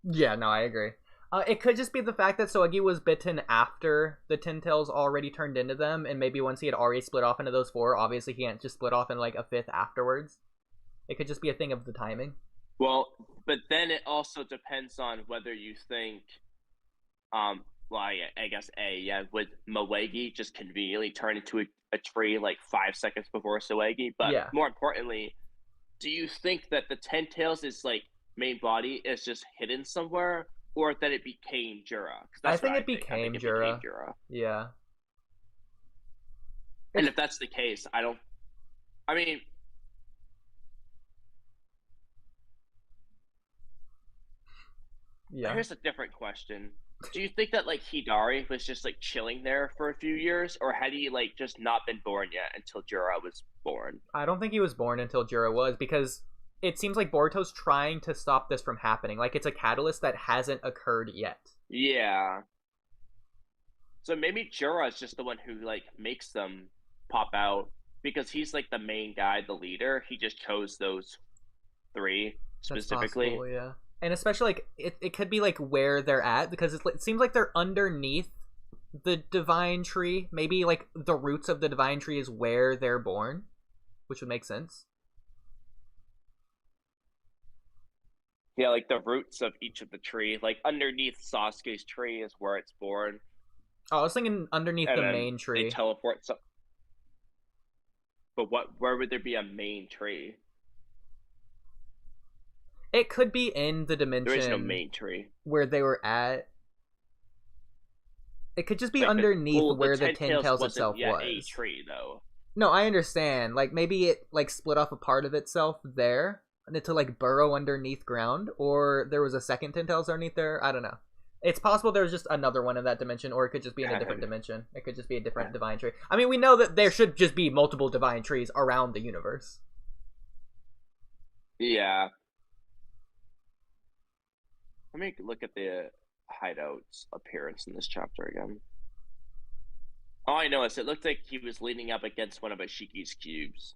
Yeah, no, I agree. It could just be the fact that Soegi was bitten after the Ten Tails already turned into them, and maybe once he had already split off into those 4, obviously he can't just split off in, like, a 5th afterwards. It could just be a thing of the timing. Well, but then it also depends on whether you think, well, I guess would Moegi just conveniently turn into a tree like 5 seconds before Soegi? But more importantly, do you think that the Ten Tails is like main body is just hidden somewhere, or that it became Jura? I think it became Jura. Yeah. And if that's the case, I mean, yeah. Here's a different question. Do you think that like Hidari was just like chilling there for a few years, or had he like just not been born yet until Jura was born? I don't think he was born until Jura was, because it seems like Boruto's trying to stop this from happening. Like, it's a catalyst that hasn't occurred yet. Yeah. So maybe Jura is just the one who, like, makes them pop out. Because he's, like, the main guy, the leader. He just chose those 3 specifically. That's possible, yeah. And especially, like, it could be, like, where they're at. Because it seems like they're underneath the divine tree. Maybe, like, the roots of the divine tree is where they're born. Which would make sense. Yeah, like the roots of each of the tree. Like underneath Sasuke's tree is where it's born. Oh, I was thinking underneath the main tree. They teleport. But where would there be a main tree? It could be in the dimension. There is no main tree. Where they were at. It could just be like underneath where the Ten Tails itself was. A tree, though. No, I understand. Like, maybe it, like, split off a part of itself there to, like, burrow underneath ground, or there was a second Ten Tails underneath there. I don't know. It's possible there's just another one in that dimension, or it could just be in a different dimension. It could just be a different divine tree. I mean, we know that there should just be multiple divine trees around the universe. Yeah. Let me look at the hideout's appearance in this chapter again. All I know is it looked like he was leaning up against one of Ishiki's cubes.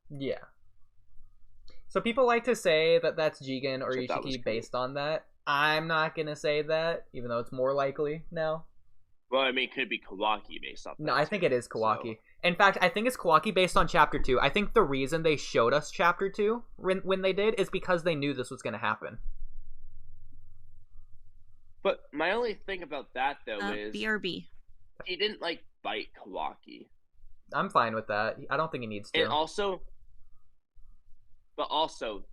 Yeah. So people like to say that that's Jigen or Ishiki based on that. I'm not going to say that, even though it's more likely now. Well, I mean, it could be Kawaki based on that. No, I think it is Kawaki. So. In fact, I think it's Kawaki based on Chapter 2. I think the reason they showed us Chapter 2 when they did is because they knew this was going to happen. But my only thing about that, though, is... BRB. He didn't, like, bite Kawaki. I'm fine with that. I don't think he needs to. And also... But also,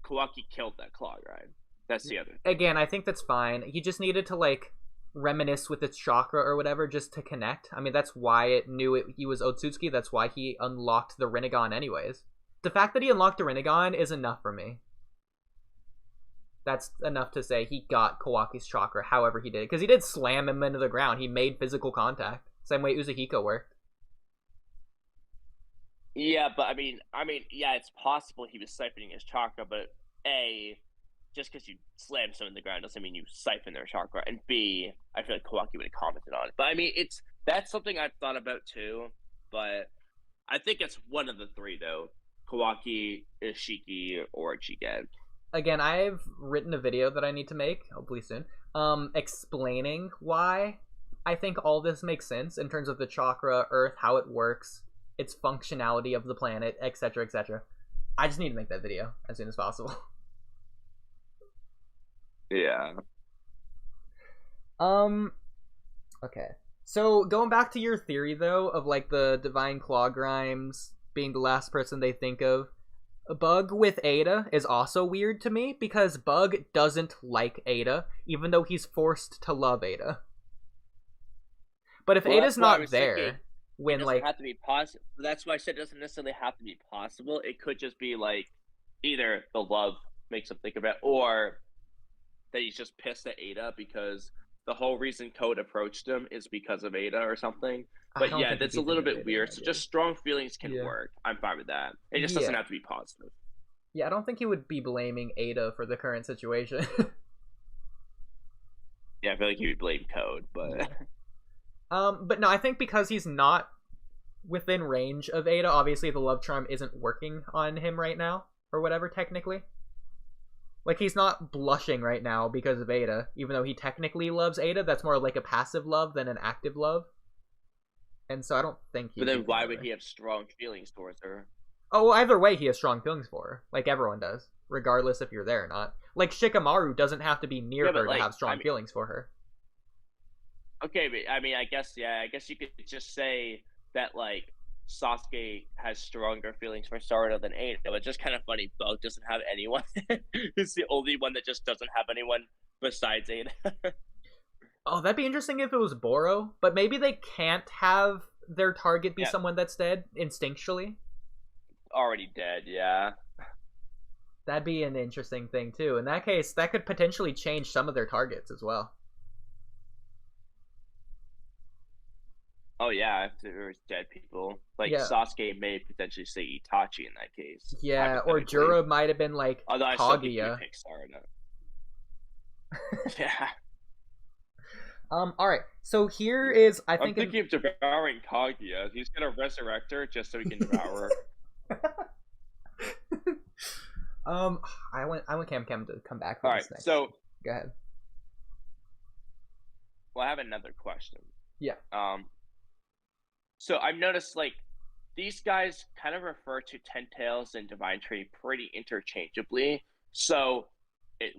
Kawaki killed that claw grime. That's the other thing. Again, I think that's fine. He just needed to, like, reminisce with its chakra or whatever just to connect. I mean, that's why it knew he was Otsutsuki. That's why he unlocked the Rinnegan anyways. The fact that he unlocked the Rinnegan is enough for me. That's enough to say he got Kawaki's chakra however he did. Because he did slam him into the ground. He made physical contact. Same way Uzuhiko worked. Yeah, but I mean, yeah, it's possible he was siphoning his chakra, but A, just because you slam someone in the ground doesn't mean you siphon their chakra, and B, I feel like Kawaki would have commented on it. But I mean, that's something I've thought about too, but I think it's one of the 3, though. Kawaki, Ishiki, or Jigen. Again, I've written a video that I need to make, hopefully soon, explaining why I think all this makes sense in terms of the chakra, Earth, how it works, its functionality of the planet, etc., etc. I just need to make that video as soon as possible. Yeah. Okay. So, going back to your theory, though, of, like, the Divine Claw Grimes being the last person they think of, Bug with Ada is also weird to me, because Bug doesn't like Ada, even though he's forced to love Ada. But if Ada's not there... When, it doesn't have to be possible. That's why I said it doesn't necessarily have to be possible. It could just be like either the love makes him think about it, or that he's just pissed at Ada because the whole reason Code approached him is because of Ada or something. But yeah, that's a little bit weird. So just strong feelings can work. I'm fine with that. It just doesn't have to be positive. Yeah, I don't think he would be blaming Ada for the current situation. Yeah, I feel like he would blame Code, but... But no, I think because he's not within range of Ada, obviously the love charm isn't working on him right now, or whatever, technically. Like, he's not blushing right now because of Ada, even though he technically loves Ada. That's more like a passive love than an active love. And so I don't think he... But then why would he have strong feelings towards her? Oh, well, either way, he has strong feelings for her. Like everyone does, regardless if you're there or not. Like, Shikamaru doesn't have to be near her to have strong feelings for her. Okay, but I mean, I guess you could just say that, like, Sasuke has stronger feelings for Sarada than Ada. It's just kind of funny. Bug doesn't have anyone. He's the only one that just doesn't have anyone besides Ada. Oh, that'd be interesting if it was Boro, but maybe they can't have their target be someone that's dead instinctually. Already dead, yeah. That'd be an interesting thing, too. In that case, that could potentially change some of their targets as well. Oh yeah, if there's dead people, like Yeah. Sasuke may potentially say Itachi in that case. Yeah, or Jura might have been like Although I still think Kaguya. Pixar in it. Yeah. All right. So here is, I think, I'm thinking of devouring Kaguya. He's gonna resurrect her just so he can devour her. I want Cam to come back for All this right, next. so go ahead. Well, I have another question. Yeah. So I've noticed like these guys kind of refer to Ten Tails and Divine Tree pretty interchangeably. So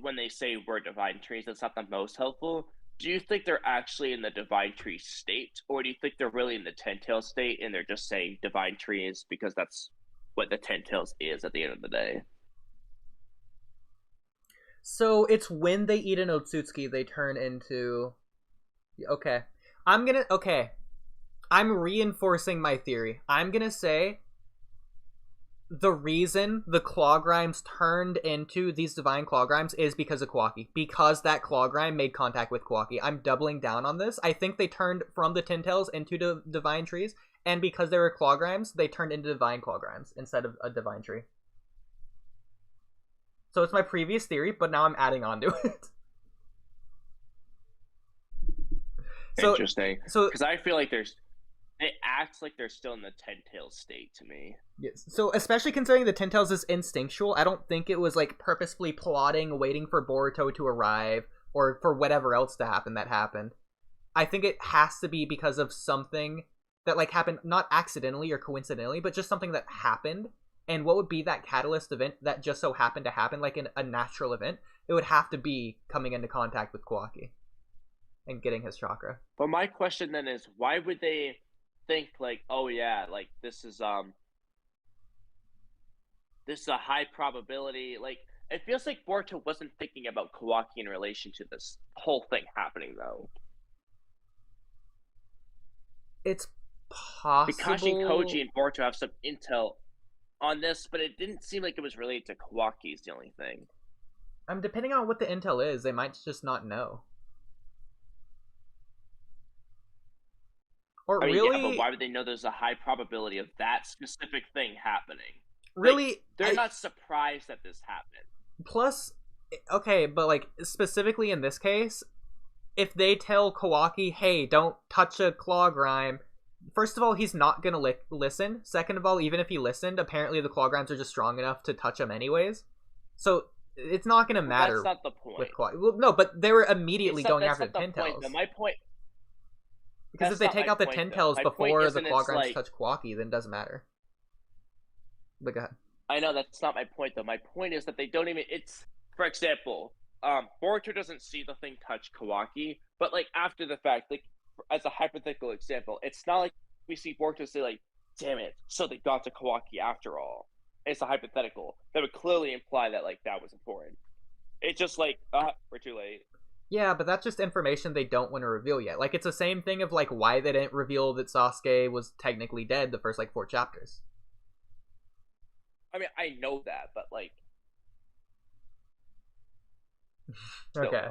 when they say we're Divine Trees, that's not the most helpful. Do you think they're actually in the Divine Tree state, or do you think they're really in the Ten Tails state and they're just saying Divine Trees because that's what the Ten Tails is at the end of the day? So it's when they eat an Otsutsuki, they turn into... Okay. I'm reinforcing my theory. I'm gonna say the reason the claw grimes turned into these divine claw grimes is because of Kawaki. Because that claw grime made contact with Kawaki. I'm doubling down on this. I think they turned from the Ten Tails into the divine trees, and because they were claw grimes, they turned into divine claw grimes instead of a divine tree. So it's my previous theory, but now I'm adding on to it. Interesting. So because I feel like it acts like they're still in the Ten Tails state to me. Yes. So especially considering the Ten Tails is instinctual, I don't think it was like purposefully plotting, waiting for Boruto to arrive, or for whatever else to happen that happened. I think it has to be because of something that like happened, not accidentally or coincidentally, but just something that happened. And what would be that catalyst event that just so happened to happen, like a natural event? It would have to be coming into contact with Kawaki and getting his chakra. But my question then is, why would they think like, oh yeah, like this is a high probability? Like it feels like Boruto wasn't thinking about Kawaki in relation to this whole thing happening though. It's possible. Kakashi, Koji, and Boruto have some intel on this, but it didn't seem like it was related to Kawaki is the only thing. Depending on what the intel is, they might just not know. Or I mean, really, yeah, but why would they know there's a high probability of that specific thing happening? Really, like, they're not surprised that this happened. Plus, okay, but like specifically in this case, if they tell Kawaki, "Hey, don't touch a claw grime," first of all, he's not gonna listen. Second of all, even if he listened, apparently the claw grimes are just strong enough to touch him anyways. So it's not gonna matter. That's not the point. With Kawaki. Well, no, but they were immediately going after the Ten Tails. My point. Because if they take out the Ten Tails before the claw grimes touch Kawaki, then it doesn't matter. But go ahead. I know that's not my point though. My point is that they don't even. It's, for example, Boruto doesn't see the thing touch Kawaki, but like after the fact, like as a hypothetical example, it's not like we see Boruto say like, "Damn it!" So they got to Kawaki after all. It's a hypothetical that would clearly imply that like that was important. It's just like, we're too late. Yeah, but that's just information they don't want to reveal yet. Like, it's the same thing of, like, why they didn't reveal that Sasuke was technically dead the first, like, 4 chapters. I mean, I know that, but, like... Okay.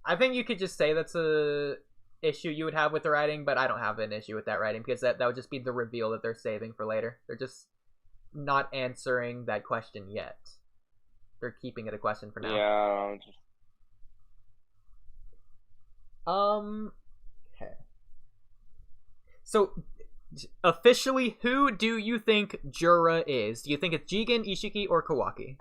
I think you could just say that's a issue you would have with the writing, but I don't have an issue with that writing, because that would just be the reveal that they're saving for later. They're just not answering that question yet. They're keeping it a question for now. Yeah. Okay. So, officially, who do you think Jura is? Do you think it's Jigen, Ishiki, or Kawaki?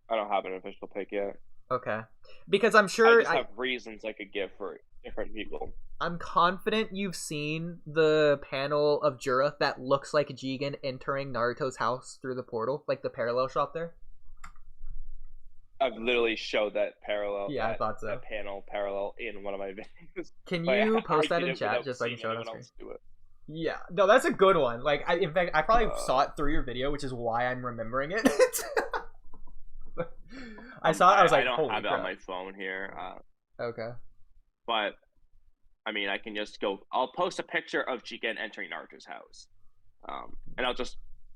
I don't have an official pick yet. Okay. Because I'm sure... I just have reasons I could give for different people. I'm confident you've seen the panel of Jura that looks like Jigen entering Naruto's house through the portal, like the parallel shot there. I've literally showed that parallel. Yeah, I thought so. That panel parallel in one of my videos. Can you post that in chat just so I can show it on screen? Yeah, no, that's a good one. Like, in fact, I probably saw it through your video, which is why I'm remembering it. I saw it. I was like, I don't holy have crap. it on my phone here. Okay. But I mean, I can just go. I'll post a picture of Jigen entering Naruto's house, and I'll just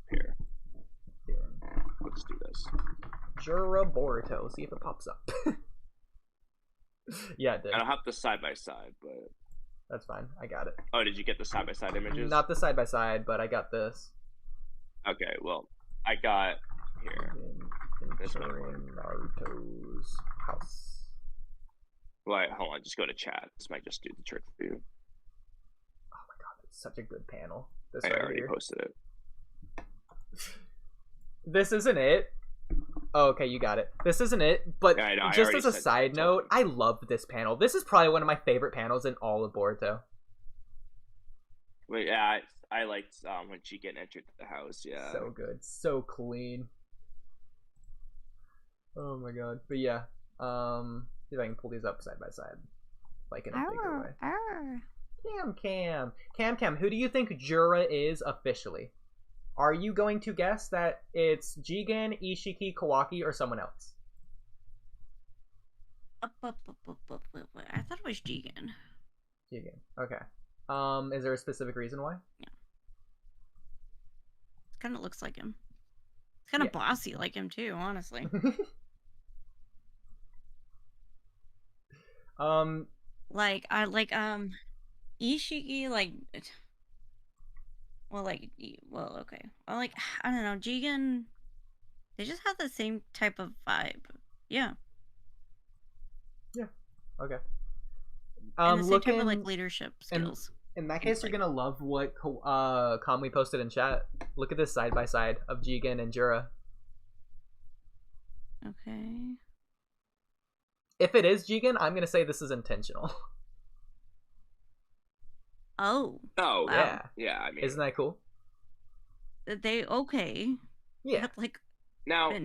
here. Let's do this. Jura Boruto. See if it pops up. Yeah, it did. I don't have the side by side, but that's fine. I got it. Oh, did you get the side by side images? Not the side by side, but I got this. Okay, well, I got here. Entering Naruto's house. Wait, hold on. Just go to chat. This might just do the trick for you. Oh my god, it's such a good panel. This I right already here. posted it. This isn't it. Oh, okay, you got it. This isn't it, but Yeah, I know, just as a side note, I love this panel. This is probably one of my favorite panels in all of Boruto. Wait, yeah, I liked when Jigen entered the house. Yeah, so good, so clean. Oh my god, but yeah, see if I can pull these up side by side, like in a bigger way. Cam, who do you think Jura is officially? Are you going to guess that it's Jigen, Ishiki, Kawaki, or someone else? I thought it was Jigen. Jigen. Okay. Is there a specific reason why? Yeah. It kind of looks like him. It's kind of bossy like him too, honestly. Ishiki, okay. I don't know, Jigen, they just have the same type of vibe. Yeah. Yeah. Okay. And the same type of leadership skills. In that case, you're gonna love what Kamui posted in chat. Look at this side by side of Jigen and Jura. Okay. If it is Jigen, I'm gonna say this is intentional. Oh. Oh, wow. Yeah, I mean, isn't that cool? Okay. Yeah. Now, let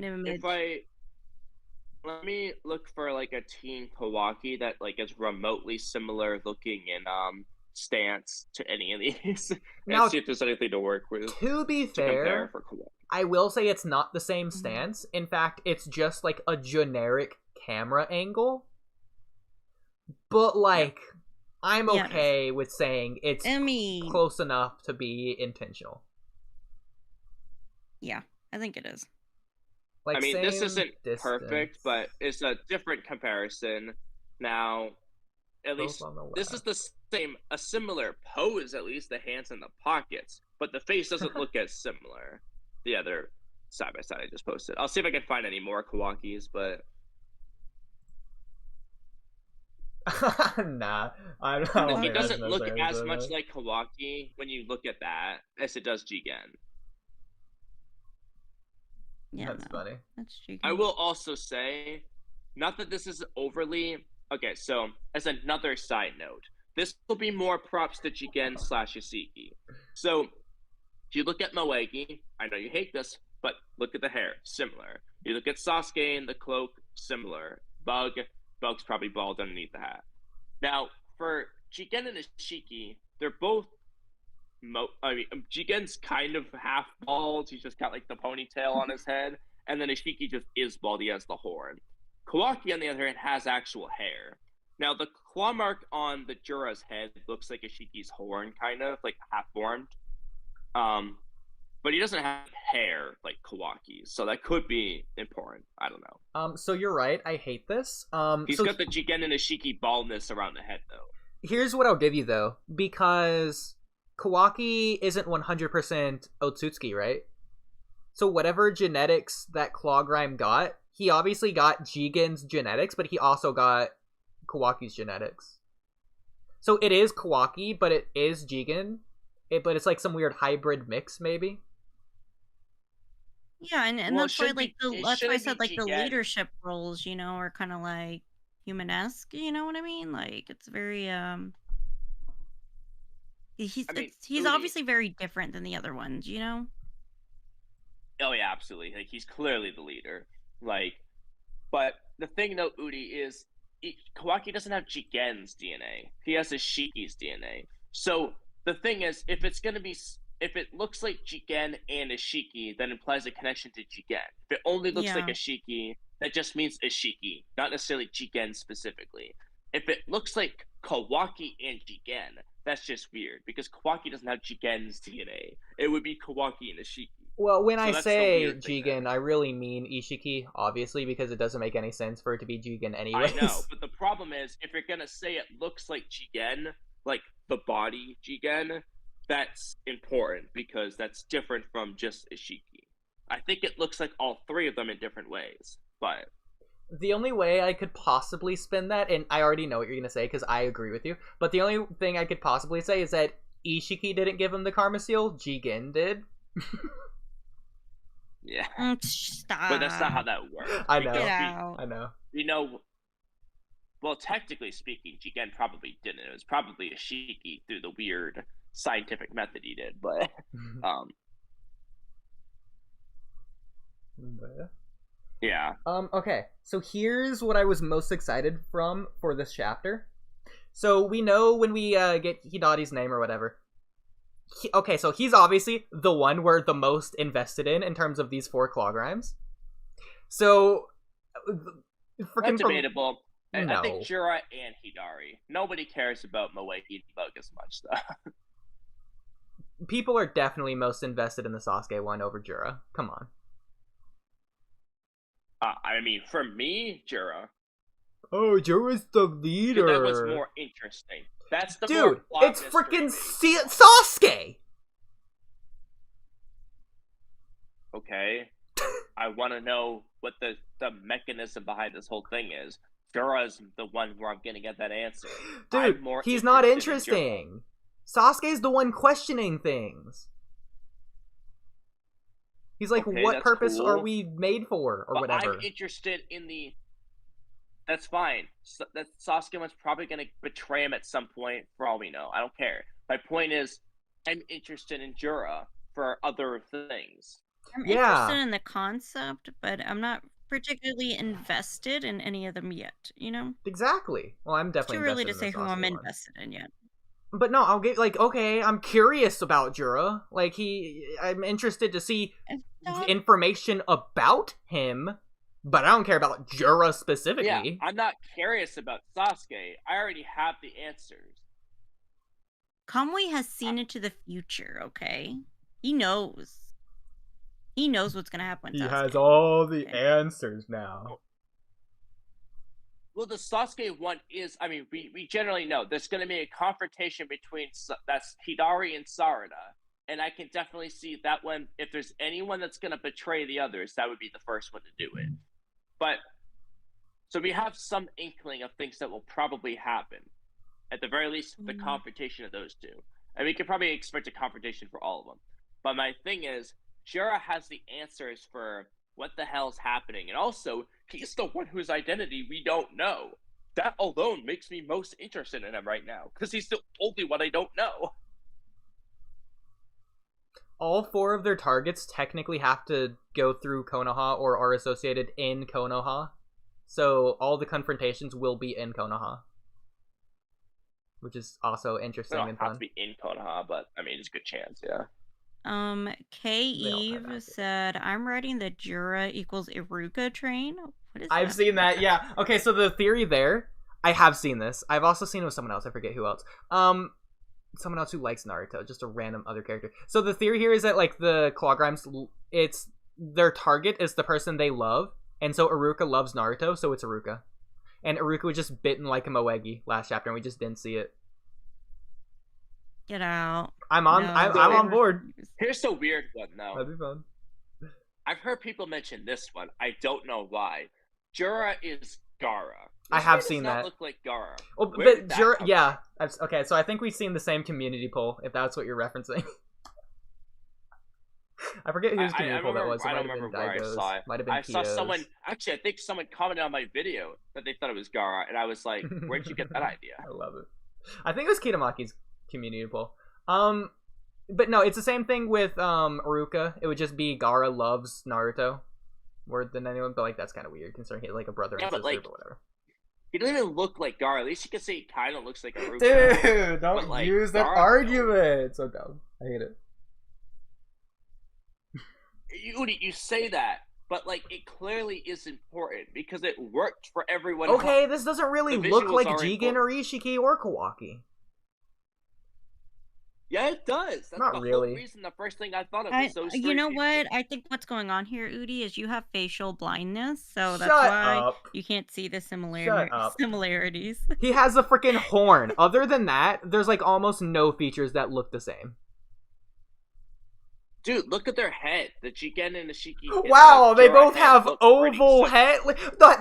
me look for a teen Kawaki that is remotely similar looking in stance to any of these, and see if there's anything to work with. To be fair, for I will say it's not the same stance. In fact, it's just a generic camera angle. But I'm okay with saying it's close enough to be intentional. Yeah, I think it is. I mean, this isn't perfect, but it's a different comparison. Now, at least this is a similar pose, at least the hands and the pockets, but the face doesn't look as similar. The other side by side I just posted. I'll see if I can find any more Kawakis, but nah, I don't. He doesn't look as much like Kawaki when you look at that as it does Jigen. Yeah, that's funny. That's Jigen. I will also say, not that this is overly okay. So, as another side note, this will be more props to Jigen / Ishiki. So, if you look at Moegi, I know you hate this, but look at the hair, similar. You look at Sasuke and the cloak, similar. Bug's probably bald underneath the hat. Now, for Jigen and Ishiki, they're both Jigen's kind of half bald. He's just got the ponytail on his head, and then Ishiki just is bald. He has the horn. Kawaki, on the other hand, has actual hair. Now, the claw mark on the Jura's head looks like Ishiki's horn, kind of half formed. But he doesn't have hair like Kawaki, so that could be important. I don't know. So you're right. I hate this. He's got the Jigen and Ishiki baldness around the head, though. Here's what I'll give you, though, because Kawaki isn't 100% Otsutsuki, right? So whatever genetics that Claw Grime got, he obviously got Jigen's genetics, but he also got Kawaki's genetics. So it is Kawaki, but it is Jigen. But it's some weird hybrid mix, maybe. Yeah, and that's why that's why I said the leadership roles, are kind of human-esque. You know what I mean? It's very he's obviously very different than the other ones, Oh yeah, absolutely. He's clearly the leader. But the thing though, Oodie, is Kawaki doesn't have Jigen's DNA. He has Ishiki's DNA. So the thing is, if it looks like Jigen and Ishiki, that implies a connection to Jigen. If it only looks like Ishiki, that just means Ishiki, not necessarily Jigen specifically. If it looks like Kawaki and Jigen, that's just weird, because Kawaki doesn't have Jigen's DNA. It would be Kawaki and Ishiki. Well, when So I that's the say weird thing Jigen, there. I really mean Ishiki, obviously, because it doesn't make any sense for it to be Jigen anyways. I know, but the problem is, if you're gonna say it looks like Jigen, like the body Jigen, that's important because that's different from just Ishiki. I think it looks like all three of them in different ways, but The only way I could possibly spin that, and I already know what you're going to say because I agree with you, but the only thing I could possibly say is that Ishiki didn't give him the Karma Seal, Jigen did. yeah. Stop. But that's not how that works. I know. Get out. I know. We know. Well, technically speaking, Jigen probably didn't. It was probably Ishiki through the weird scientific method he did, but yeah. Okay, so here's what I was most excited for this chapter. So we know when we get Hidari's name or whatever. Okay, so he's obviously the one we're the most invested in terms of these 4 claw grimes. So, That's debatable. No. I think Jura and Hidari. Nobody cares about Moegi and Bug as much, though. People are definitely most invested in the Sasuke one over Jura. Come on. I mean, for me, Jura. Oh, Jura's the leader. That was more interesting. That's the Dude, more it's freaking Sasuke! Okay. I want to know what the mechanism behind this whole thing is. Jura's the one where I'm going to get that answer. Dude, he's not interesting. Sasuke's the one questioning things. He's like, Okay, what that's purpose cool. are we made for, or But whatever? I'm interested in the... That's fine. That Sasuke was probably going to betray him at some point, for all we know. I don't care. My point is, I'm interested in Jura for other things. I'm interested in the concept, but I'm not particularly invested in any of them yet, you know? Exactly. Well, I'm definitely It's too early invested to in say the who I'm Sasuke one. invested in yet. But no, I'll get, like, okay, I'm curious about Jura. Like, I'm interested to see information about him, but I don't care about Jura specifically. Yeah, I'm not curious about Sasuke. I already have the answers. Kamui has seen into the future, okay? He knows. He knows what's gonna happen. He has all the answers now. Well, the Sasuke one is, I mean, we generally know there's going to be a confrontation between, that's Hidari and Sarada. And I can definitely see that one, if there's anyone that's going to betray the others, that would be the first one to do it. But, so we have some inkling of things that will probably happen. At the very least, the confrontation of those two. And we could probably expect a confrontation for all of them. But my thing is, Jura has the answers for what the hell's happening. And also, he's the one whose identity we don't know. That alone makes me most interested in him right now. Because he's the only one I don't know. All 4 of their targets technically have to go through Konoha or are associated in Konoha. So all the confrontations will be in Konoha. Which is also interesting and fun. Have to be in Konoha, but I mean, it's a good chance, yeah. Eve said, I'm writing the Jura equals Iruka train. What is that? I've seen that, yeah. Okay, so the theory there, I have seen this. I've also seen it with someone else. I forget who else. Someone else who likes Naruto, just a random other character. So the theory here is that, like, the Claw Grimes, it's their target is the person they love, and so Iruka loves Naruto, so it's Iruka. And Iruka was just bitten like a Moegi last chapter, and we just didn't see it. Get out. I'm on board. Here's the weird one, though. That'd be fun. I've heard people mention this one. I don't know why. Jura is Gaara. I have seen that. Look like Gaara. Well, but Jura, yeah. Okay, so I think we've seen the same community poll, if that's what you're referencing. I forget whose community poll that was. I don't remember where I saw it. Might have been I saw someone. Actually, I think someone commented on my video that they thought it was Gaara, and I was like, "Where'd you get that idea?" I love it. I think it was Kitamaki's community poll. But no, it's the same thing with Iruka. It would just be Gaara loves Naruto more than anyone, but like that's kind of weird considering he's like a brother and sister, like, or whatever. He doesn't even look like Gaara. At least you can say he kind of looks like Iruka. Dude, don't like, use that argument. It's so dumb. I hate it. Oodie, you say that, but like it clearly is important because it worked for everyone. Okay, this doesn't really look like Jigen important. or Ishiki or Kawaki. Yeah, it does. That's Not the really. whole reason. The first thing I thought of was those. You know what? I think what's going on here, Oodie, is you have facial blindness, so that's Shut why up. you can't see the Shut up. similarities. He has a freaking horn. Other than that, there's like almost no features that look the same. Dude, look at their head. The Jigen and the Shiki. Wow, they both have oval head.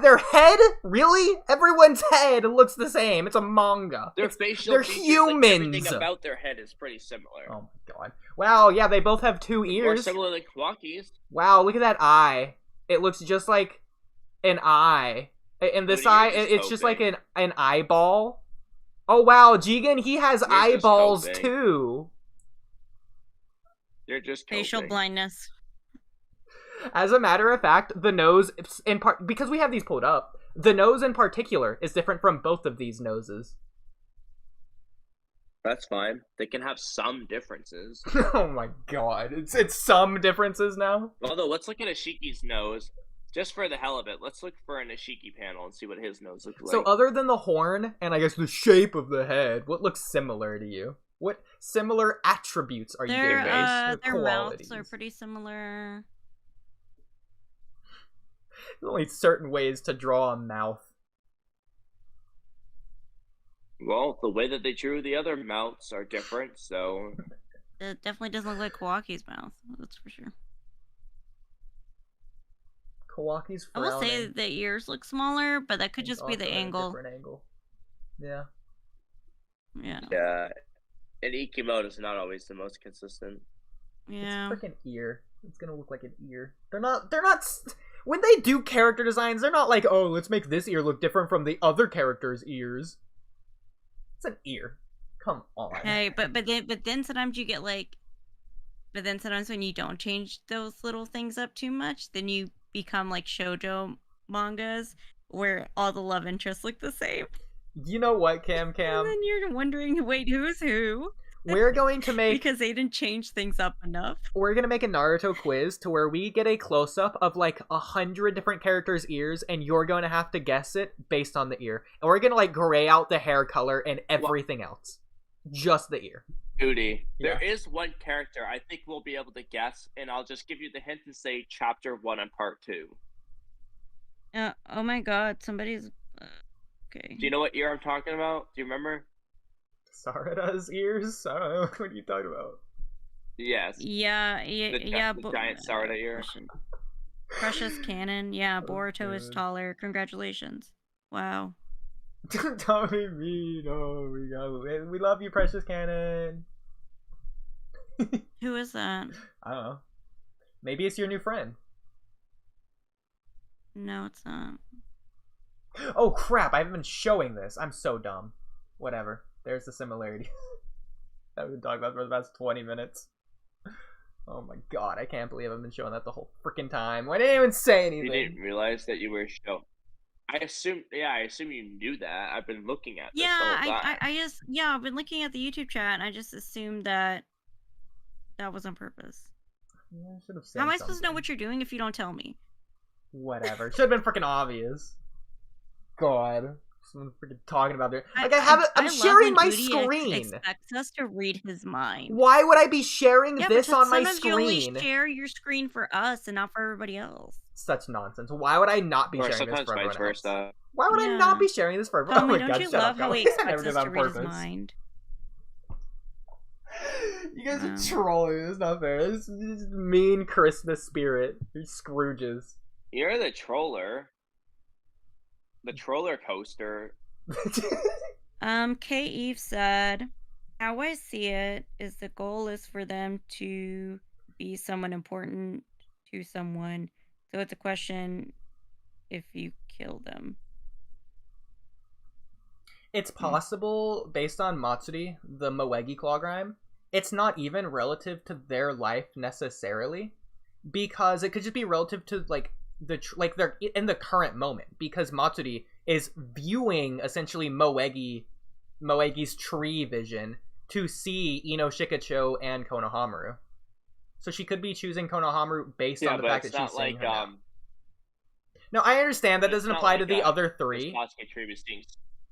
Their head? Really? Everyone's head looks the same. It's a manga. Their facial they're features, humans. like, everything about their head is pretty similar. Oh my god. Wow, yeah, they both have 2 ears. More similar than Kawaki's. Wow, look at that eye. It looks just like an eye. And this eye, it's just like an eyeball. Oh wow, Jigen, he has eyeballs too. You're just facial blindness. As a matter of fact, the nose, in part, because we have these pulled up, the nose in particular is different from both of these noses. That's fine. They can have some differences. Oh my god, it's some differences now. Although, let's look at Ashiki's nose. Just for the hell of it, let's look for an Ashiki panel and see what his nose looks like. So other than the horn, and I guess the shape of the head, what looks similar to you? What similar attributes are you giving Their qualities? mouths are pretty similar. There's only certain ways to draw a mouth. Well, the way that they drew the other mouths are different, so... It definitely doesn't look like Kawaki's mouth, that's for sure. Kawaki's frowning. I will say the ears look smaller, but that could just be the angle. Different angle. Yeah. Yeah. Yeah. And Ikimoto is not always the most consistent. Yeah. It's a freaking ear. It's gonna look like an ear. They're not, when they do character designs, they're not like, oh, let's make this ear look different from the other character's ears. It's an ear. Come on. Hey, but then sometimes you get like, but then sometimes when you don't change those little things up too much, then you become like shoujo mangas where all the love interests look the same. You know what, Cam? And then you're wondering, wait, who's who? We're going to make... because they didn't change things up enough. We're going to make a Naruto quiz to where we get a close-up of like 100 different characters' ears, and you're going to have to guess it based on the ear. And we're going to like gray out the hair color and everything else. Just the ear. Oodie, Yeah. there is one character I think we'll be able to guess, and I'll just give you the hint and say Chapter 1 and Part 2. Oh my god, somebody's... okay. Do you know what ear I'm talking about? Do you remember? Sarada's ears? I don't know. What are you talking about? Yes. Yeah, The giant Sarada ear. Precious Cannon. Yeah, Boruto is taller. Congratulations. Wow. Don't be mean. Oh, we love you, Precious Cannon. Who is that? I don't know. Maybe it's your new friend. No, it's not. Oh crap, I haven't been showing this. I'm so dumb. Whatever. There's the similarity. I've been talking about for the past 20 minutes. Oh my god, I can't believe I've been showing that the whole freaking time. Why didn't I even say anything? You didn't realize that you were showing. I assume you knew that. I've been looking at this whole time. I've been looking at the YouTube chat and I just assumed that was on purpose. Yeah, I should have said How am I supposed to know what you're doing if you don't tell me? Whatever. Should have been freaking obvious. God. Someone freaking talking about it. Like I'm sharing my screen. Expects us to read his mind. Why would I be sharing this on my sometimes screen? You only share your screen for us and not for everybody else. Such nonsense. Why would I not be sharing this for everyone else? Versa. Why would I not be sharing this for everyone else? Tommy, don't you love how he expects us to read his mind? You guys are trolling. It's not fair. This is mean Christmas spirit. You're Scrooges. You're the troller. The troller coaster. K. Eve said, how I see it is the goal is for them to be someone important to someone. So it's a question if you kill them. It's possible, based on Matsuri, the Moegi claw grime, it's not even relative to their life necessarily, because it could just be relative to like they're in the current moment, because Matsuri is viewing essentially Moegi's tree vision to see Ino Shikacho and Konohamaru. So she could be choosing Konohamaru based on the fact that she's seeing her now. No, I understand that doesn't apply to the other three. Sasuke tree was seeing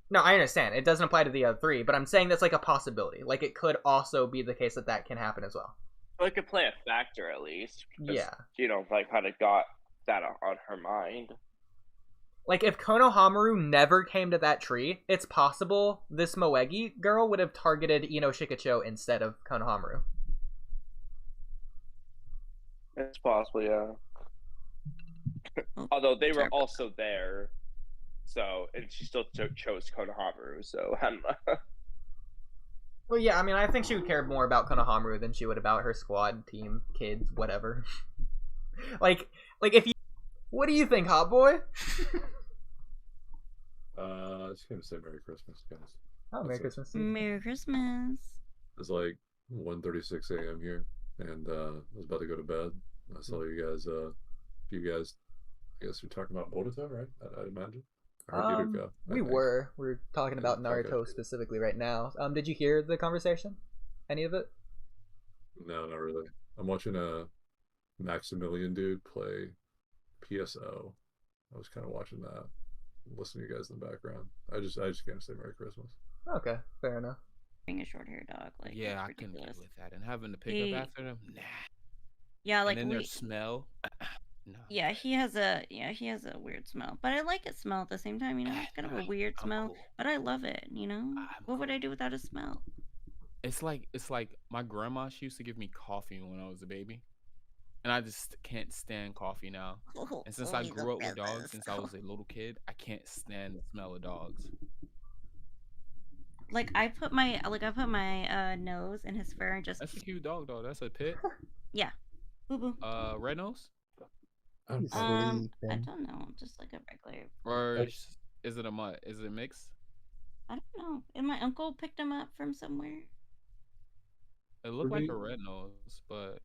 No, I understand. It doesn't apply to the other 3, but I'm saying that's like a possibility. Like, it could also be the case that that can happen as well. Well, it could play a factor at least. Yeah. You know, like, kind of got that on her mind. Like, if Konohamaru never came to that tree, it's possible this Moegi girl would have targeted Ino Shikacho instead of Konohamaru. It's possible, yeah. Although they were also there, so, and she still chose Konohamaru, so I don't know. Well, yeah, I mean, I think she would care more about Konohamaru than she would about her squad, team, kids, whatever. like if you... What do you think, Hot Boy? I just came to say Merry Christmas, guys. Oh, Merry Christmas. Merry Christmas. It's like 1:36 a.m. here, and I was about to go to bed. I saw you guys, I guess you're talking about Boruto, right? I imagine. We're talking about Naruto specifically right now. Did you hear the conversation? Any of it? No, not really. I'm watching a Maximilian dude play PSO. I was kind of watching that, listening to you guys in the background. I just can't say Merry Christmas. Okay, fair enough. Being a short-haired dog, like, yeah, I can live with that, and having to pick up after them, nah. Yeah, like, and then their smell. No. Yeah, he has a weird smell, but I like his smell at the same time. You know, it's kind of a weird smell, cool. But I love it. You know, what would I do without a smell? It's like my grandma. She used to give me coffee when I was a baby, and I just can't stand coffee now. And since I grew up with dogs since I was a little kid, I can't stand the smell of dogs. Like I put my nose in his fur and just. That's a cute dog, though. That's a pit. Yeah. Boo-boo. Red nose. I don't know, just like a regular. Or is it a mutt? Is it mixed? I don't know. And my uncle picked him up from somewhere. It looked like a red nose, but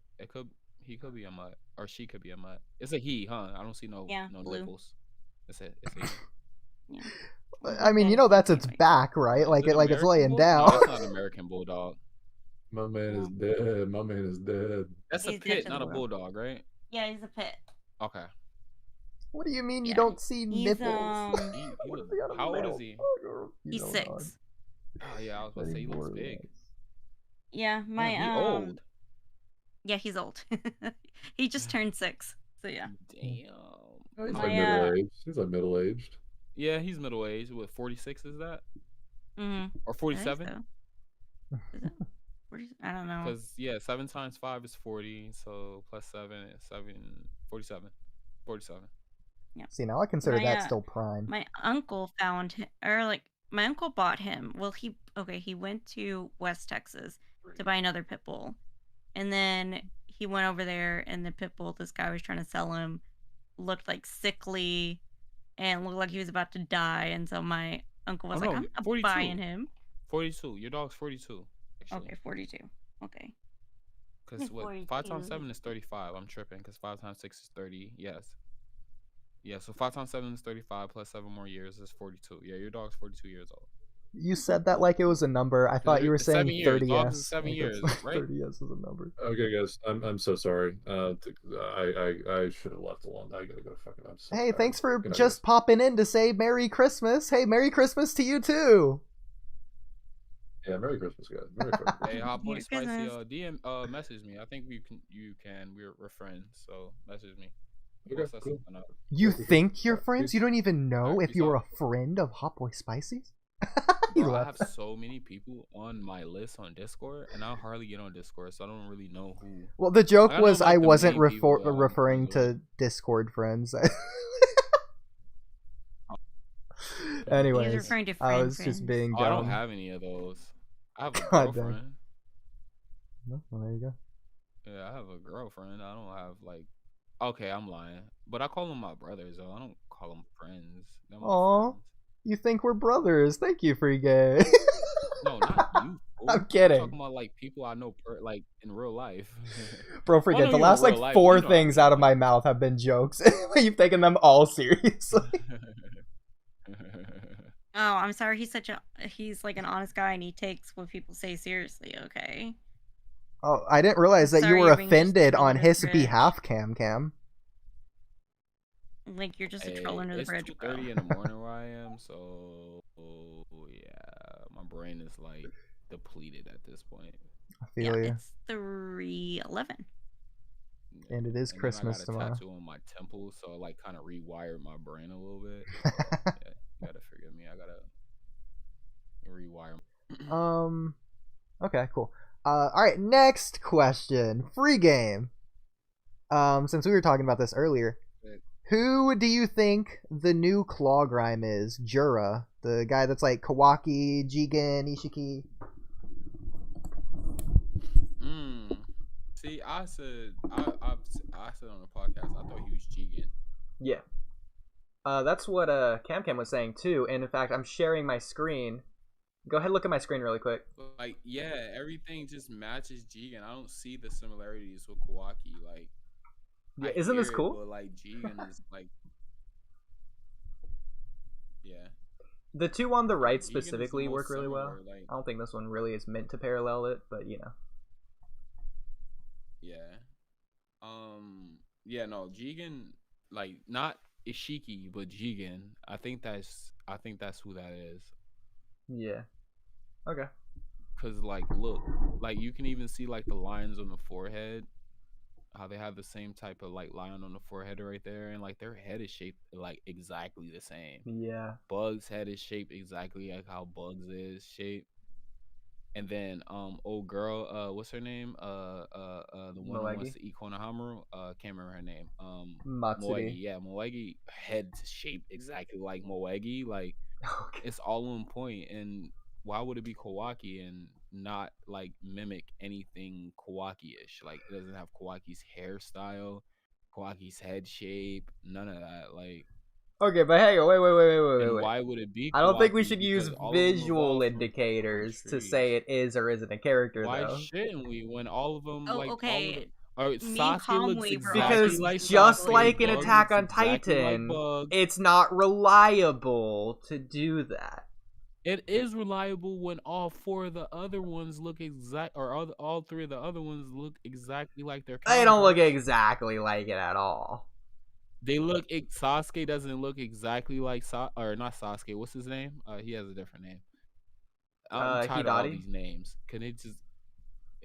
he could be a mutt, or she could be a mutt. It's a he, huh? I don't see no nipples. It's a he. Yeah. I mean, you know that's its back, right? Like it's laying down. No, that's not an American bulldog. My man is dead. My man is dead. That's a pit, not a bulldog, right? Yeah, he's a pit. Okay. What do you mean you don't see nipples? How old is he? He's 6. Oh yeah, I was about to say he looks big. Yeah, He old. Yeah, he's old. He just turned 6, so yeah. Damn. Oh, he's like middle-aged. He's like middle-aged. Yeah, he's middle-aged. What, 46 is that? Mm-hmm. Or 47? So. Is it? I don't know. Because, yeah, 7 times 5 is 40, so plus 7 is 47. 47. Yeah. See, now I consider that still prime. My uncle found him, or like, my uncle bought him. Well, he went to West Texas to buy another pit bull. And then he went over there, and the pit bull this guy was trying to sell him looked like sickly and looked like he was about to die. And so my uncle was I'm not 42. buying him. 42. Your dog's 42. Actually. Okay, 42. Okay. Because 5 times 7 is 35. I'm tripping because 5 times 6 is 30. Yes. Yeah, so 5 times 7 is 35 plus 7 more years is 42. Yeah, your dog's 42 years old. You said that like it was a number. I thought you were saying 30 years. 7 years, right? 30 years is a number. Okay, guys, I'm so sorry. I should have left alone. I gotta go fucking. Hey, thanks for just popping in to say Merry Christmas. Hey, Merry Christmas to you too. Yeah, Merry Christmas, guys. Merry Christmas. Hey, Hot Boy Spicy, DM, message me. I think we're friends, so message me. Okay, cool. You think you're friends? You don't even know if you're a friend of Hot Boy Spicy's? Bro, I have so many people on my list on Discord, and I hardly get on Discord, so I don't really know who. Well, the joke was I wasn't referring to Discord friends. Anyways, I was just being dumb. I don't have any of those. I have a girlfriend. Well, there you go. Yeah, I have a girlfriend. I don't have like. Okay, I'm lying, but I call them my brothers. Though I don't call them friends. Aww. You think we're brothers? Thank you, Free Gay. No, not you. I'm kidding. I'm talking about like people I know, like in real life. Bro, forget the last like 4 things out of my mouth have been jokes. You've taken them all seriously. Oh, I'm sorry. He's like an honest guy, and he takes what people say seriously. Okay. Oh, I didn't realize that you were offended on his behalf, Cam. Like you're just a troll under the bridge. It's 2:30 in the morning where I am, so brain is like depleted at this point. I feel you. It's 3:11. And it is and Christmas then I got a tomorrow. tattoo on my temple, so it like kind of rewired my brain a little bit. So, yeah, you gotta forgive me. I gotta rewire. Okay, cool. All right, next question. Free game. Since we were talking about this earlier, who do you think the new Claw Grime is? Jura, the guy that's like Kawaki, Jigen, Ishiki. See, I said on the podcast, I thought he was Jigen. Yeah. That's what Camcam was saying too, and in fact, I'm sharing my screen. Go ahead, look at my screen really quick. Like, yeah, everything just matches Jigen. I don't see the similarities with Kawaki. Like, yeah, isn't this cool? But like, Jigen is like, yeah. The two on the right Jigen specifically work really well. Like, I don't think this one really is meant to parallel it, but you know. Yeah. Yeah, no, Jigen, like, not Ishiki, but Jigen. I think that's who that is. Yeah. Okay. Cause like, look, like you can even see like the lines on the forehead, how they have the same type of like line on the forehead right there, and like their head is shaped like exactly the same. Yeah. Bug's head is shaped exactly like how Bug's is shaped. And then old girl, what's her name? The one who wants to eat Konohamaru. Can't remember her name. Matsuri. Moegi. Yeah, Moegi head shaped exactly like Moegi. Like, okay. It's all on point. And why would it be Kawaki and not like mimic anything Kawaki-ish? Like, it doesn't have Kawaki's hairstyle, Kawaki's head shape, none of that. Like, okay, but hang on, wait. Why would it be Kawaki? I don't think we should use visual indicators to say it is or isn't a character, why though. shouldn't we? When all of them, okay. Sasuke looks exactly because like just Sasuke, like in Bug Attack on looks exactly Titan, like Bug. it's not reliable to do that. It is reliable when all four of the other ones look all three of the other ones look exactly like their counterparts. They don't look exactly like it at all. They look. Sasuke doesn't look exactly like or not Sasuke. What's his name? He has a different name. I'm tired of all these names. Can it just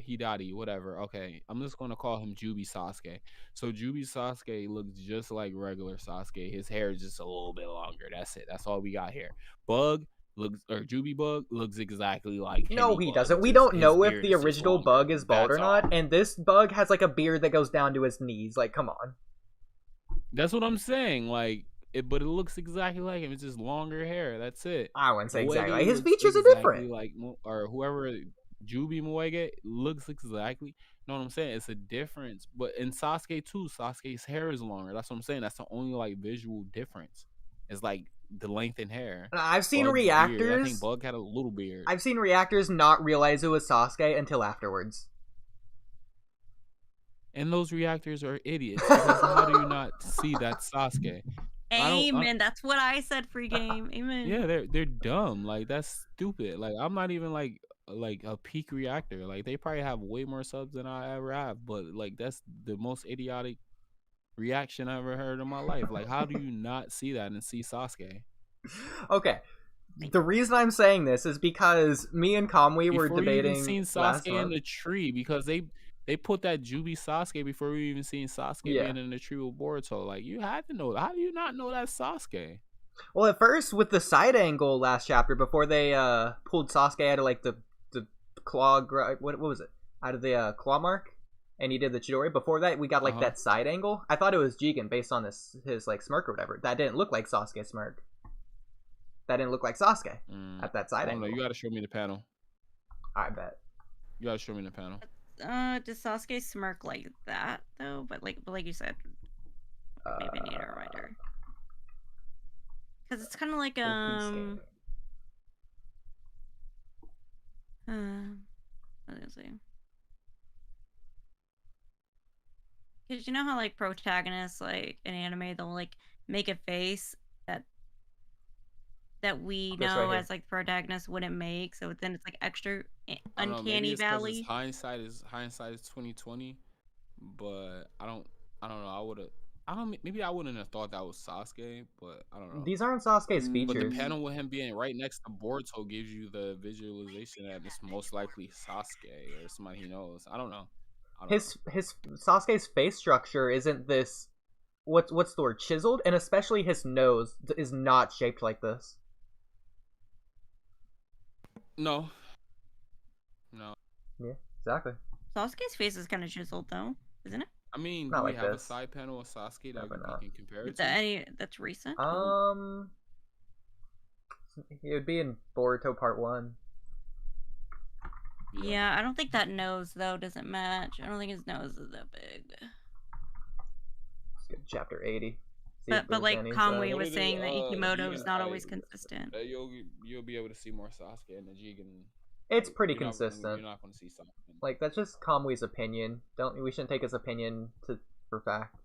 Hidari, whatever. Okay, I'm just gonna call him Jubi Sasuke. So Jubi Sasuke looks just like regular Sasuke. His hair is just a little bit longer. That's it. That's all we got here. Jubi Bug looks exactly like no, he doesn't. We don't know if the original Bug is bald or not, and this Bug has like a beard that goes down to his knees. Like, come on. That's what I'm saying. Like, but it looks exactly like him. It's just longer hair. That's it. I wouldn't say exactly. His features are different. Like, or whoever Jubi Moege looks exactly. You know what I'm saying? It's a difference. But in Sasuke too, Sasuke's hair is longer. That's what I'm saying. That's the only like visual difference. It's like the length in hair. I've seen Bug's reactors. Beard. I think Bug had a little beard. I've seen reactors not realize it was Sasuke until afterwards. And those reactors are idiots. Because how do you not see that Sasuke? Amen. That's what I said. Free game. Amen. Yeah, they're dumb. Like, that's stupid. Like, I'm not even like a peak reactor. Like, they probably have way more subs than I ever have. But like, that's the most idiotic reaction I ever heard in my life. Like, how do you not see that and see Sasuke? Okay. The reason I'm saying this is because me and Kamui were debating. Before you even seen Sasuke in the tree, because they put that Jubi Sasuke before we even seen Sasuke being in the tree with Boruto. Like, you had to know. How do you not know that's Sasuke? Well, at first, with the side angle last chapter, before they pulled Sasuke out of like the claw, what was it? Out of the claw mark, and he did the Chidori. Before that, we got like that side angle. I thought it was Jigen based on his like smirk or whatever. That didn't look like Sasuke smirk. That didn't look like Sasuke at that side angle. You gotta show me the panel. I bet. You gotta show me the panel. Does Sasuke smirk like that though? But like you said, maybe need a reminder. Because it's kind of like what was I say? Because you know how like protagonists like in anime they'll like make a face that we know as like protagonists wouldn't make, so then it's like extra uncanny valley. Hindsight is 2020, but I don't know. Maybe I wouldn't have thought that was Sasuke, but I don't know. These aren't Sasuke's But features. the panel with him being right next to Boruto gives you the visualization that it's most likely Sasuke or somebody he knows. I don't know. His Sasuke's face structure isn't this. What's the word? Chiseled, and especially his nose is not shaped like this. No. Yeah, exactly. Sasuke's face is kind of chiseled though, isn't it? I mean, Not do we like have this. a side panel of Sasuke that Probably we not. can compare it Is to? that that's recent? It would be in Boruto Part 1. Yeah, I don't think that nose though doesn't match. I don't think his nose is that big. Let's go to chapter 80. But like Kamui was saying that Ikimoto is not Jigen always fight, consistent. You'll be able to see more Sasuke in the Jigen. It's pretty You're not consistent. You're not going to see Sasuke. Like, that's just Kamui's opinion. We shouldn't take his opinion for fact.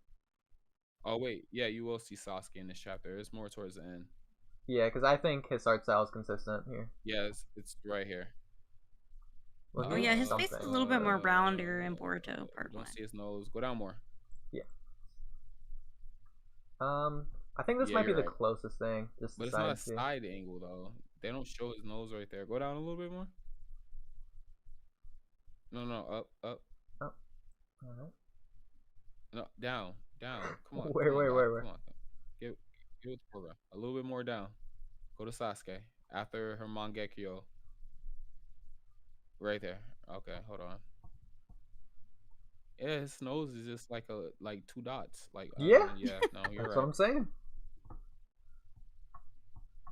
Oh wait, yeah, you will see Sasuke in this chapter. It's more towards the end. Yeah, because I think his art style is consistent here. Yeah, it's right here. Oh yeah, his face is a little bit more rounder in Boruto Part 1. Don't see his nose. Go down more. Yeah. I think this might be the closest thing. Just but it's not a side angle though. They don't show his nose right there. Go down a little bit more. No, up. Oh. Alright. No, down. Come on. Where? Come on. Give it the program. A little bit more down. Go to Sasuke. After her Mangekyo. Right there. Okay, hold on. Yeah, his nose is just like two dots. Like yeah. Yeah, no, you're That's right. what I'm saying.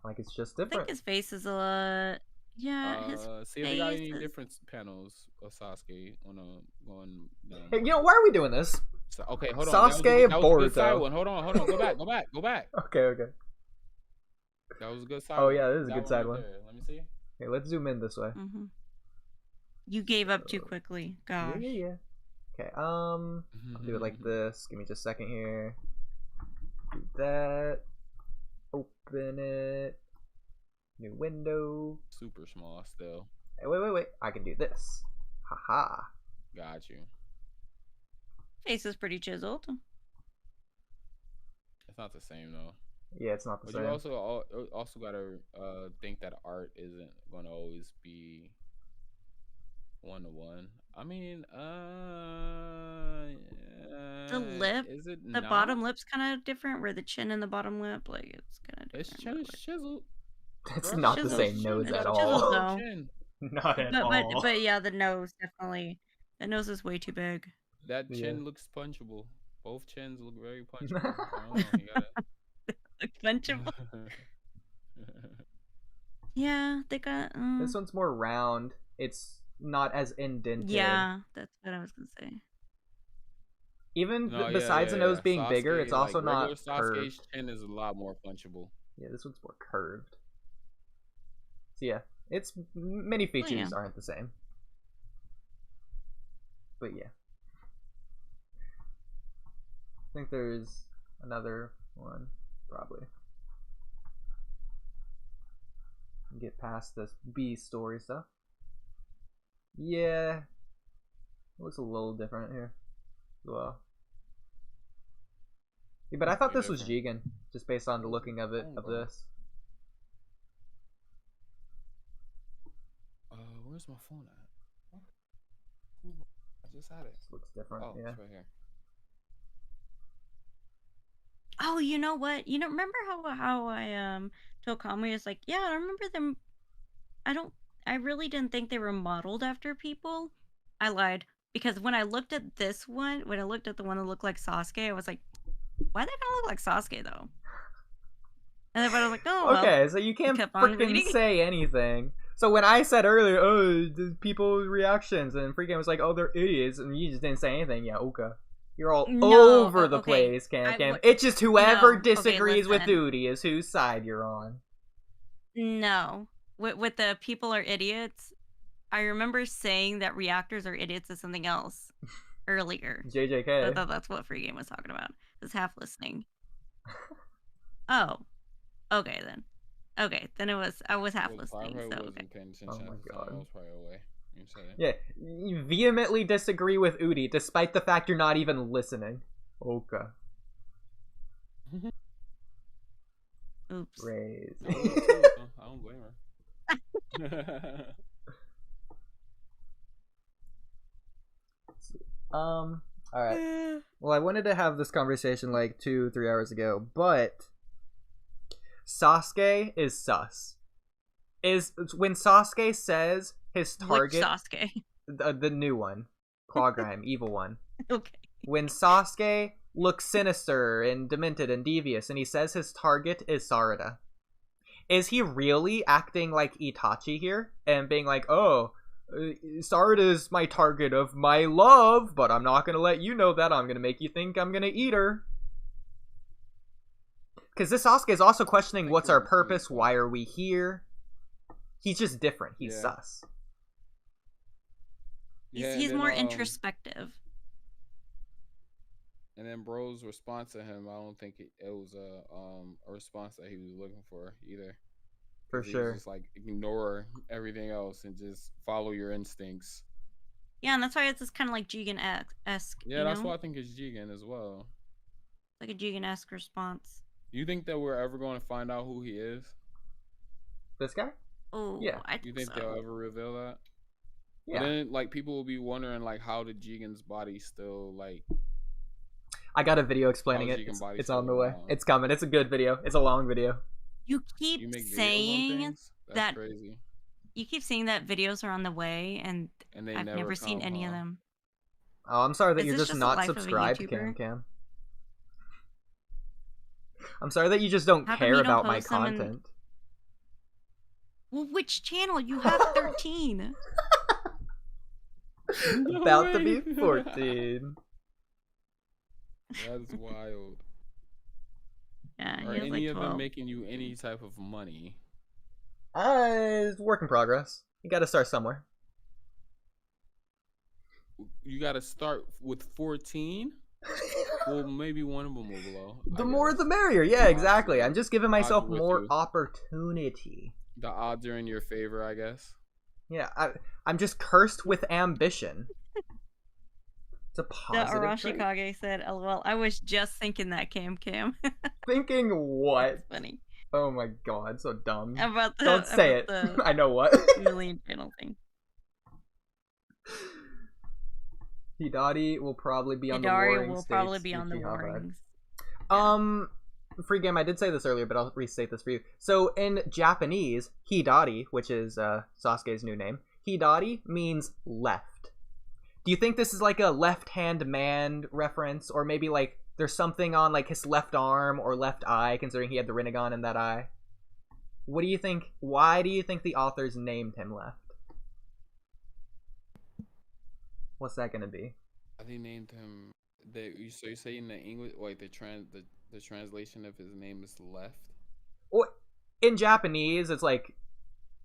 Like, it's just different. I think his face is a lot. Yeah, his see if we got any different panels of Sasuke on going down. Hey, why are we doing this? So, okay, hold on. Sasuke and Boruto. Hold on. Go back. Okay. That was a good side. Oh yeah, this is a good side one. Let me see. Okay, let's zoom in this way. Mm-hmm. You gave up too quickly. Gosh. Yeah. Okay, I'll do it like this. Give me just a second here. Do that. Open it. New window. Super small still. Hey, wait. I can do this. Haha. Got you. Face is pretty chiseled. It's not the same though. Yeah, it's not the same. You also gotta think that art isn't gonna always be 1-to-1. I mean, the lip, is it the bottom lip's kind of different. Where the chin and the bottom lip, like it's kind of different. It's chiseled. That's not the same nose at all. Not at all. But yeah, the nose definitely. The nose is way too big. That chin looks punchable. Both chins look very punchable. I don't know, you gotta... Punchable. Yeah, they got. This one's more round. It's not as indented. Yeah, that's what I was gonna say. Even besides the nose being Sasuke, bigger, it's also not Sasuke's curved. chin is a lot more punchable. Yeah, this one's more curved. So yeah, it's many features aren't the same. But yeah. I think there's another one, probably. Get past this B story stuff. Yeah. It looks a little different here as well. Yeah, but I thought this was Jigen, just based on the looking of it, of this. Where's my phone at? I just had it. This looks different, yeah. It's right here. Oh, you know what? Remember how I told Kamui is like, yeah, I remember them. I really didn't think they were modeled after people. I lied, because when I looked at this one, when I looked at the one that looked like Sasuke, I was like, why are they gonna look like Sasuke though? And then I was like, oh, okay, well, so you can't freaking freaking say anything. So when I said earlier, oh, the people's reactions, and freaking was like, oh, they're idiots, and you just didn't say anything, yeah, okay. You're all over the place, Cam. It's just whoever disagrees with Oodie is whose side you're on. No. With the people are idiots, I remember saying that reactors are idiots is something else earlier. JJK. I thought that's what Free Game was talking about. I was half listening. Oh. Okay, then. Okay, then I was half listening. So, okay. Oh my god. I was probably away. Yeah, you vehemently disagree with Oodie, despite the fact you're not even listening. Okay. Oops. Raise. I don't blame her. All right. Well, I wanted to have this conversation like 2-3 hours ago, but Sasuke is sus. Is when Sasuke says his target, Which Sasuke? the new one, Claw Grime, evil one. Okay. When Sasuke looks sinister and demented and devious, and he says his target is Sarada, is he really acting like Itachi here and being like, "Oh, Sarada's my target of my love, but I'm not gonna let you know that. I'm gonna make you think I'm gonna eat her"? Because this Sasuke is also questioning what's our purpose, why are we here? He's just different. He's sus. He's more introspective. And then bro's response to him, I don't think it was a response that he was looking for either. For He sure. was just like, ignore everything else and just follow your instincts. Yeah, and that's why it's just kind of like Jigen-esque. Yeah, that's why I think it's Jigen as well. Like a Jigen-esque response. You think that we're ever going to find out who he is? This guy? Oh, yeah. I You think think they'll ever reveal that? Yeah. But then, like, people will be wondering, like, how did Jigen's body still, like... I got a video explaining it. It's on the way. It's coming. It's a good video. It's a long video. You keep saying that crazy. You keep saying that videos are on the way, and I've never seen any of them. Oh, I'm sorry that Is you're this just the not life of a subscribed, YouTuber? Cam. I'm sorry that you just don't How come care you don't about my post them in- content. Well, which channel? You have 13. About to be 14. That's wild. Yeah, Are he has any like of 12. them making you any type of money? It's work in progress. You gotta start somewhere. You got to start with 14. Well, maybe one of them will blow. The more the merrier. Yeah, exactly. I'm just giving myself more opportunity. The odds are in your favor, I guess. Yeah, I'm just cursed with ambition. It's a The positive trait. Arashikage said, "LOL, I was just thinking that, Cam." Thinking what? That's funny. Oh my god, so dumb. About the, Don't say it. I know what. million channel thing. Hidari will probably be on the Hidari warring will states. probably be on the warrings. Free game, I did say this earlier, but I'll restate this for you. So in Japanese, Hidari, which is Sasuke's new name, Hidari means left. Do you think this is like a left-hand man reference, or maybe like there's something on like his left arm or left eye, considering he had the Rinnegan in that eye? What do you think? Why do you think the authors named him left? What's that gonna be? I think named him. So you're saying the English, like the translation of his name is left? Well, in Japanese, it's like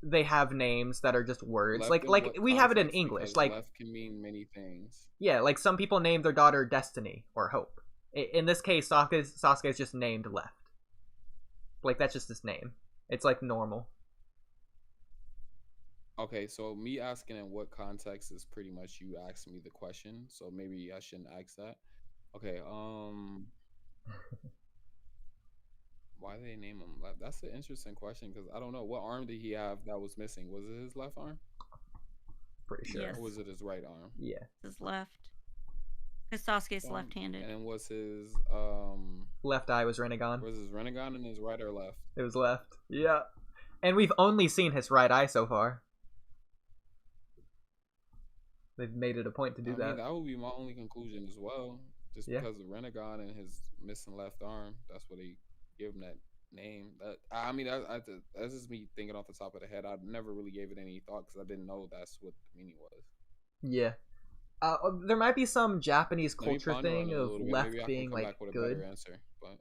they have names that are just words. Left like we have it in English. Like left can mean many things. Yeah, like some people name their daughter Destiny or Hope. In this case, Sasuke's just named Left. Like that's just his name. It's like normal. Okay, so me asking in what context is pretty much you asking me the question, so maybe I shouldn't ask that. Okay, why did they name him left? That's an interesting question because I don't know. What arm did he have that was missing? Was it his left arm? Pretty sure. Yes. Or was it his right arm? Yeah. His left. Because Sasuke's left-handed. And then was his left eye was Rinnegan. Was his Rinnegan in his right or left? It was left. Yeah. And we've only seen his right eye so far. They've made it a point to do that. Mean, that would be my only conclusion as well. Just because of Rinnegan and his missing left arm, that's what they give him that name. That's just me thinking off the top of the head. I never really gave it any thought because I didn't know that's what the meaning was. Yeah. There might be some Japanese culture thing of left being like good. Answer, but...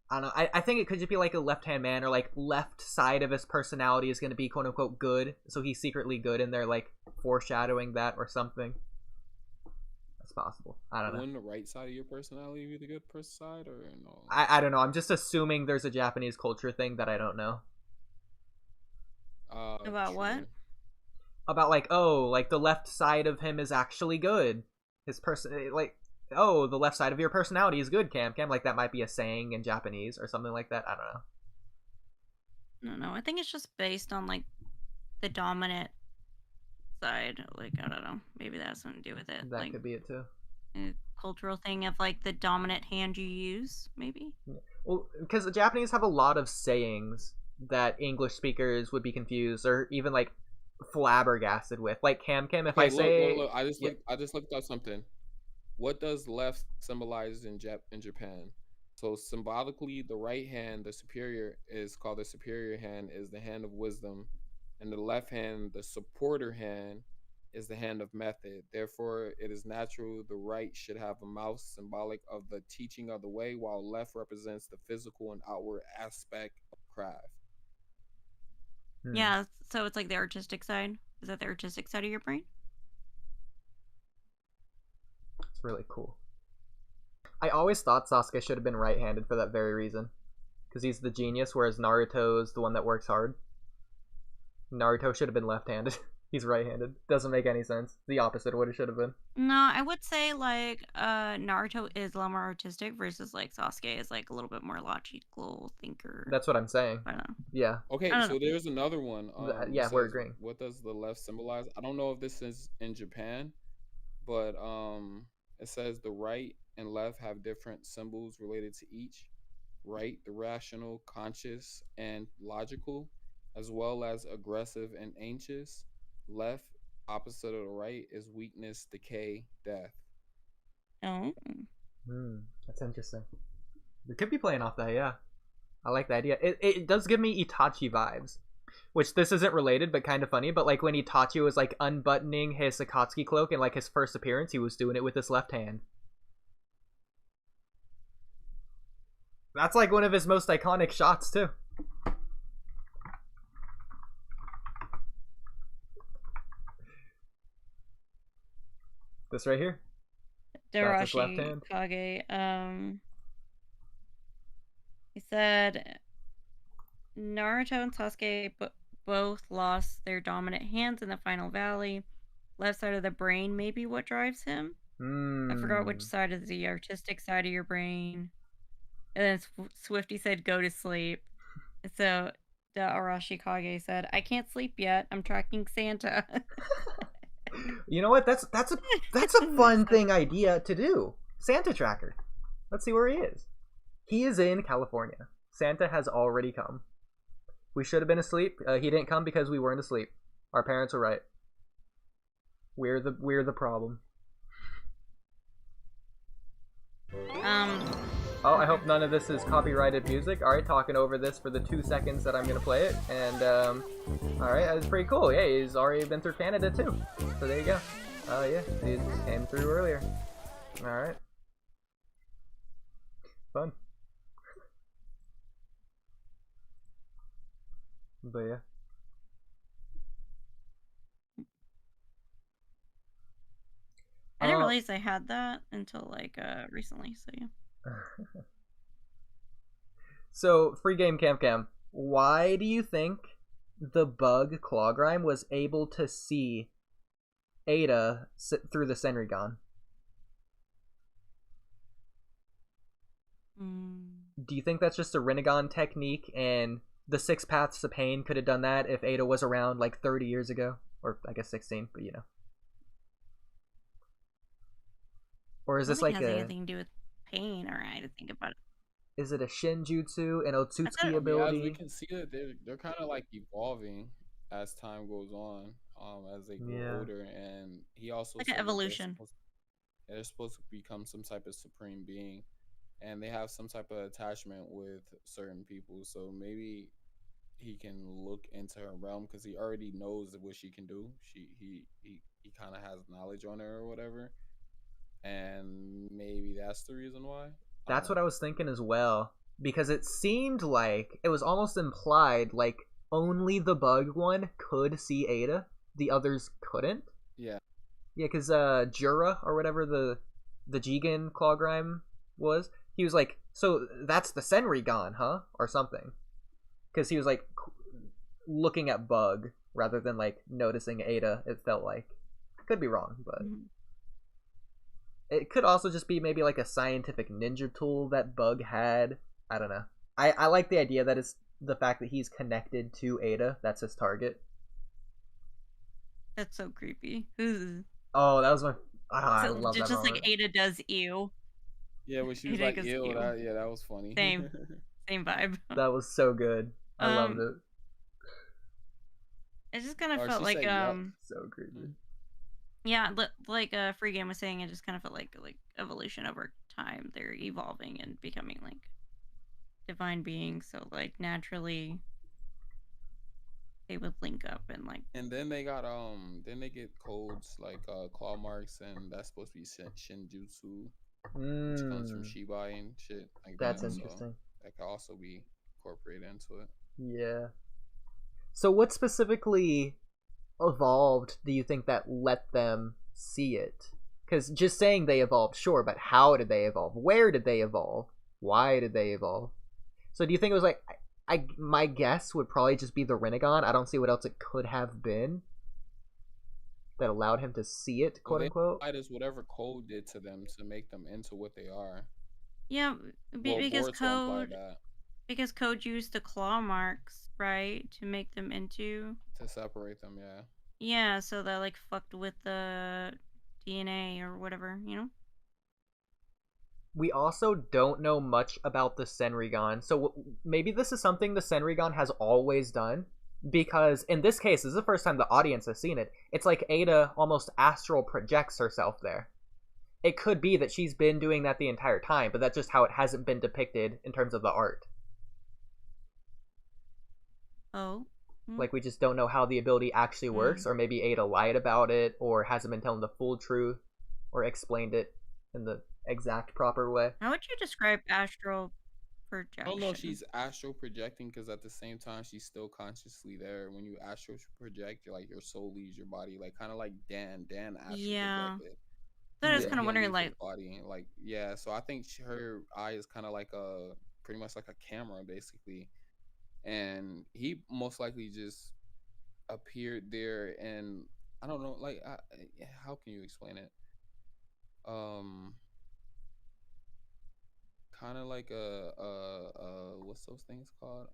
I don't know. I think it could just be like a left-hand man, or like left side of his personality is going to be quote unquote good, so he's secretly good, and they're like foreshadowing that or something. That's possible. I don't know. Wouldn't the right side of your personality be the good person side, or no? I don't know. I'm just assuming there's a Japanese culture thing that I don't know. About what? About like, oh, like the left side of him is actually good. His person, like, oh, the left side of your personality is good, Cam. Like that might be a saying in Japanese or something like that. I don't know. No, I think it's just based on like the dominant side. Like, I don't know. Maybe that has something to do with it. That like, could be it too. A cultural thing of like the dominant hand you use, maybe. Yeah. Well, because the Japanese have a lot of sayings that English speakers would be confused or even like flabbergasted with. Like Cam, if I say, look, I just looked up something. What does left symbolize in Japan? So symbolically, the right hand, the superior, is called the superior hand, is the hand of wisdom, and the left hand, the supporter hand, is the hand of method. Therefore, it is natural the right should have a mouth symbolic of the teaching of the way, while left represents the physical and outward aspect of craft. Yeah, so it's like the artistic side. Is that the artistic side of your brain? It's really cool. I always thought Sasuke should have been right-handed for that very reason. Because he's the genius, whereas Naruto's the one that works hard. Naruto should have been left-handed. He's right-handed. Doesn't make any sense. The opposite of what it should have been. No, I would say like Naruto is a lot more artistic versus like Sasuke is like a little bit more logical thinker. That's what I'm saying. I don't know. Yeah. Okay, so there's another one. Yeah, we're agreeing. What does the left symbolize? I don't know if this is in Japan, but it says the right and left have different symbols related to each. Right, the rational, conscious, and logical, as well as aggressive and anxious. Left, opposite of the right, is weakness, decay, death. Oh. That's interesting. We could be playing off that, yeah. I like the idea. It does give me Itachi vibes. Which, this isn't related, but kind of funny. But, like, when Itachi was, like, unbuttoning his Akatsuki cloak in, like, his first appearance, he was doing it with his left hand. That's, like, one of his most iconic shots, too. This right here? Darashi Kage. He said Naruto and Sasuke both lost their dominant hands in the final valley. Left side of the brain may be what drives him. I forgot which side is the artistic side of your brain. And then Swifty said go to sleep. So the Arashi Kage said, I can't sleep yet. I'm tracking Santa. You know what? That's a fun idea to do. Santa tracker. Let's see where he is. He is in California. Santa has already come. We should have been asleep. He didn't come because we weren't asleep. Our parents were right. We're the problem. Oh, I hope none of this is copyrighted music. Alright, talking over this for the 2 seconds that I'm gonna play it. And, alright, that's pretty cool. Yeah, he's already been through Canada, too. So there you go. Oh, yeah, he came through earlier. Alright. Fun. But, yeah. I didn't realize I had that until, like, recently, so yeah. So, free game Cam. Why do you think the bug Clawgrime was able to see Ada through the Senrigan? Do you think that's just a Rinnegan technique and the 6 Paths of Pain could have done that if Ada was around like 30 years ago? Or I guess 16, but you know. Or is this like a... anything to do with pain, or I had to think about it. Is it a Shinjutsu, an Otsutsuki ability? Yeah, we can see that they're kind of like evolving as time goes on, as they grow older, and he also like an evolution. They're supposed to become some type of supreme being, and they have some type of attachment with certain people. So maybe he can look into her realm because he already knows what she can do. He kind of has knowledge on her or whatever. And maybe that's the reason why. That's what I was thinking as well. Because it seemed like, it was almost implied, like, only the bug one could see Ada. The others couldn't. Yeah. Yeah, because Jura, or whatever the Jigen Clawgrime was, he was like, so that's the Senrigan, huh? Or something. Because he was, like, looking at bug, rather than, like, noticing Ada, it felt like. Could be wrong, but... It could also just be maybe like a scientific ninja tool that Bug had. I don't know. I like the idea that it's the fact that he's connected to Ada. That's his target. That's so creepy. Ugh. Oh, that was my. I love that just moment. like Ada does ew. Yeah, when she was Ada like, goes, ew, ew. that was funny. Same vibe. That was so good. I loved it. I just kind of Or felt she like said, yup. So creepy. Yeah, like Free Game was saying, it just kind of felt like evolution over time. They're evolving and becoming like divine beings, so like naturally they would link up and like. And then they got then they get codes like claw marks, and that's supposed to be Shinjutsu, which comes from Shibai and shit like That's that. interesting. So that could also be incorporated into it. Yeah. So what specifically evolved do you think that let them see it? Because just saying they evolved, sure, but how did they evolve? Where did they evolve? Why did they evolve? So do you think it was like, my guess would probably just be the Rinnegan. I don't see what else it could have been that allowed him to see it, quote unquote. It is whatever code did to them to make them into what they are. Yeah, because Boruto Code used the claw marks, right, to make them into. To separate them, yeah. Yeah, so that like fucked with the DNA or whatever, you know? We also don't know much about the Senrigan, so maybe this is something the Senrigan has always done, because in this case, this is the first time the audience has seen it. It's like Ada almost astral projects herself there. It could be that she's been doing that the entire time, but that's just how it hasn't been depicted in terms of the art. Oh. Like, we just don't know how the ability actually works, or maybe Ada lied about it, or hasn't been telling the full truth, or explained it in the exact proper way. How would you describe astral projection? I don't know if she's astral projecting, because at the same time she's still consciously there. When you astral project, you're like your soul leaves your body, like kind of like Dan astral projected. But I was kind of wondering, like, body, like, yeah. So I think her eye is kind of like pretty much like a camera, basically. And he most likely just appeared there, and I don't know, like, how can you explain it? Kind of like what's those things called?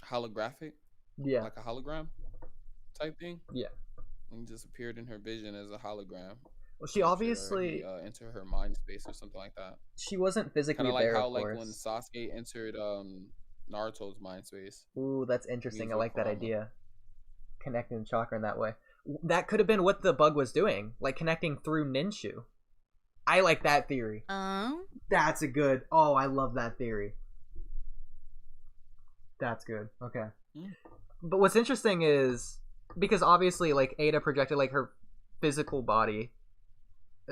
Holographic. Yeah. Like a hologram type thing. Yeah. And just appeared in her vision as a hologram. Well, she obviously enter her mind space or something like that. She wasn't physically kind of like there, how of like course. when Sasuke entered Naruto's mind space. Ooh, that's interesting. I like that idea. Connecting the chakra in that way. That could have been what the bug was doing, like connecting through Ninshu. I like that theory. That's a good. Oh, I love that theory. That's good. Okay. But what's interesting is because obviously, like, Ada projected like her physical body.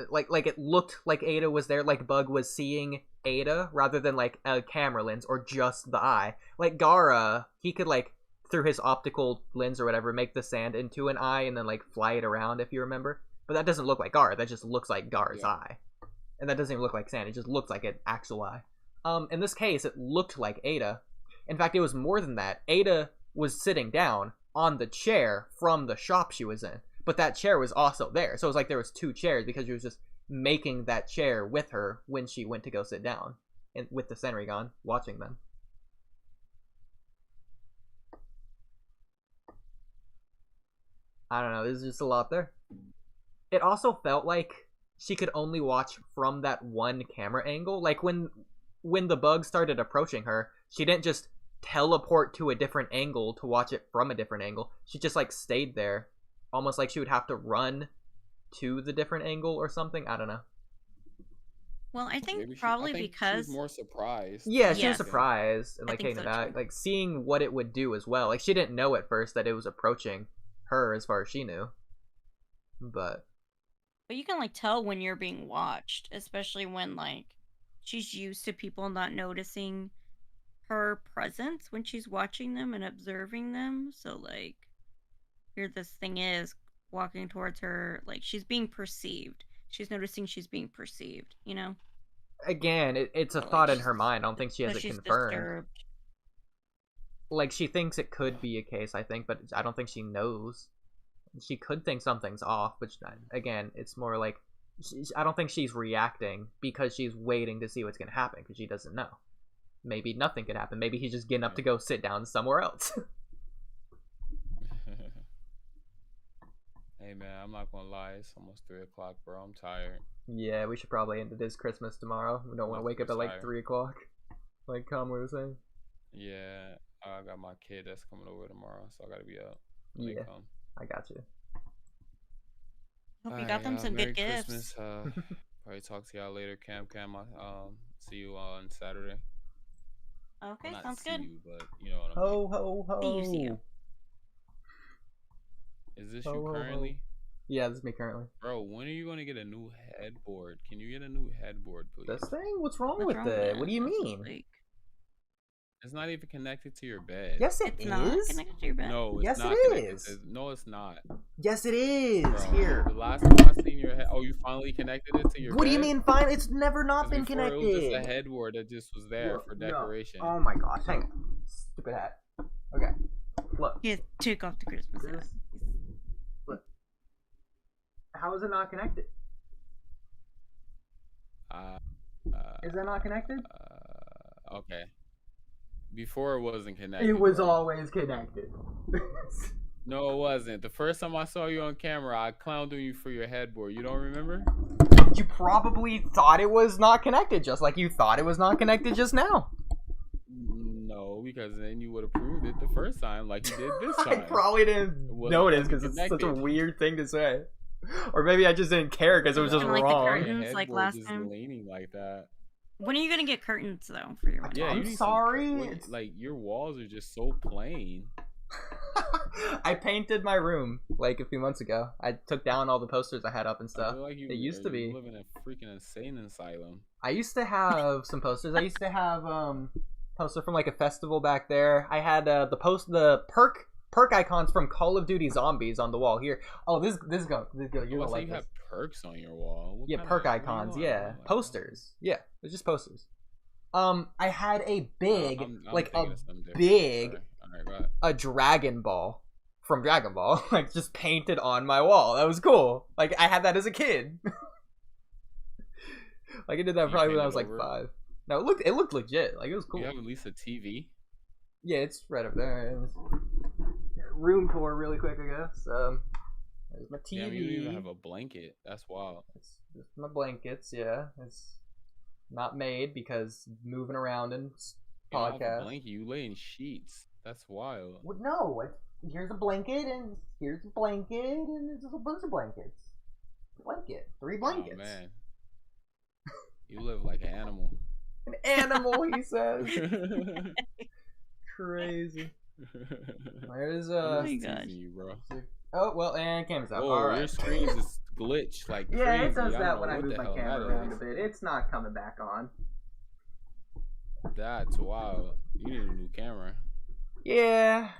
Like it looked like Ada was there, like Bug was seeing Ada rather than like a camera lens or just the eye. Like Gaara, he could like through his optical lens or whatever make the sand into an eye and then like fly it around, if you remember. But that doesn't look like Gaara. That just looks like Gaara's eye, and that doesn't even look like sand. It just looks like an actual eye. In this case, it looked like Ada. In fact, it was more than that. Ada was sitting down on the chair from the shop she was in. But that chair was also there. So it was like there was two chairs because she was just making that chair with her when she went to go sit down and with the Senrigan, watching them. I don't know. There's just a lot there. It also felt like she could only watch from that one camera angle. Like when the bug started approaching her, she didn't just teleport to a different angle to watch it from a different angle. She just like stayed there. Almost like she would have to run to the different angle or something. I don't know. Well, I think probably because she was more surprised. Yeah, she was surprised and like taken aback, like seeing what it would do as well. Like she didn't know at first that it was approaching her as far as she knew. But you can like tell when you're being watched, especially when like she's used to people not noticing her presence when she's watching them and observing them. So like here this thing is walking towards her, like she's being perceived. She's noticing she's being perceived, you know? Again, it's a thought in her mind. I don't think she has it confirmed. Disturbed. Like she thinks it could be a case, I think, but I don't think she knows. She could think something's off, but again, it's more like I don't think she's reacting because she's waiting to see what's gonna happen because she doesn't know. Maybe nothing could happen. Maybe he's just getting up to go sit down somewhere else. Hey man, I'm not gonna lie, it's almost 3 o'clock, bro. I'm tired. Yeah, we should probably end it this Christmas tomorrow. We don't want to wake up at like 3 o'clock, like Conway was saying. Yeah, I got my kid that's coming over tomorrow, so I gotta be up. Yeah, I got you. Hope you got them some Merry good gifts. Christmas. Probably talk to y'all later, Cam. See you on Saturday. Okay, Well, sounds see good. you, but you know what I mean. Ho ho ho. See you. Is this Ho, you ho, ho. currently? Yeah, this is me currently. Bro, when are you gonna get a new headboard? Can you get a new headboard, please? This thing? What's wrong What's with wrong it? with What do you It's mean? like- It's not even connected to your bed. Yes, It's not connected to your bed. No, it's Yes, not it connected is. No, it's not. Yes, it is. Bro, Here. The last time I seen your head. Oh, you finally connected it to your What bed? do you mean fine? It's never not 'Cause been before connected. It was just a headboard that just was there Look, for no. decoration. Oh my gosh, hang on. Stupid hat. Okay. Look. Yeah, take off the Christmas hat. This- Look. How is it not connected? Is that not connected? Okay. Before it wasn't connected. It was bro. always connected. No, it wasn't. The first time I saw you on camera, I clowned on you for your headboard. You don't remember? You probably thought it was not connected, just like you thought it was not connected just now. No, because then you would have proved it the first time, like you did this I time. probably didn't wasn't notice because it's connected. such a weird thing to say. Or maybe I just didn't care because it was just Kinda like the wrong. curtain. Your Curtains, like headboard last just time. leaning like that. When are you gonna get curtains though for your room? Yeah, I'm you need sorry, Some, it's- like your walls are just so plain. I painted my room like a few months ago. I took down all the posters I had up and I stuff. feel like you, It used to be. live in a freaking insane asylum. I used to have some posters. I used to have poster from like a festival back there. I had the perk icons from Call of Duty Zombies on the wall here. Oh, this go. You're gonna So like you this. have perks on your wall. What Yeah, kind perk of- what do you icons. want? Yeah, Like, posters. Yeah, it's just posters. I had a big, I'm like thinking a of something different. big, Sorry. Alright, go ahead. a Dragon Ball from Dragon Ball, like just painted on my wall. That was cool. Like I had that as a kid. Like I did that You probably when I painted was like over it? 5. No, it looked legit. Like it was cool. You have at least a TV. Yeah, it's right up there. Room tour really quick, I guess. There's my TV. Damn, you don't even have a blanket. That's wild. It's just my blankets. Yeah, it's not made because moving around and You don't have a podcast. blanket. You lay in sheets. That's wild. Well, no, here's a blanket and here's a blanket and there's a bunch of blankets. Blanket, 3 blankets. Oh man, you live like an animal. An animal, he says. Crazy. There's Oh my Teasing gosh. you, bro. Oh well, and camera's up. Oh, All your right. screen just glitched like Yeah, crazy. it does don't that know when I what move the my hell camera that around a is. bit. It's not coming back on. That's wild. You need a new camera. Yeah,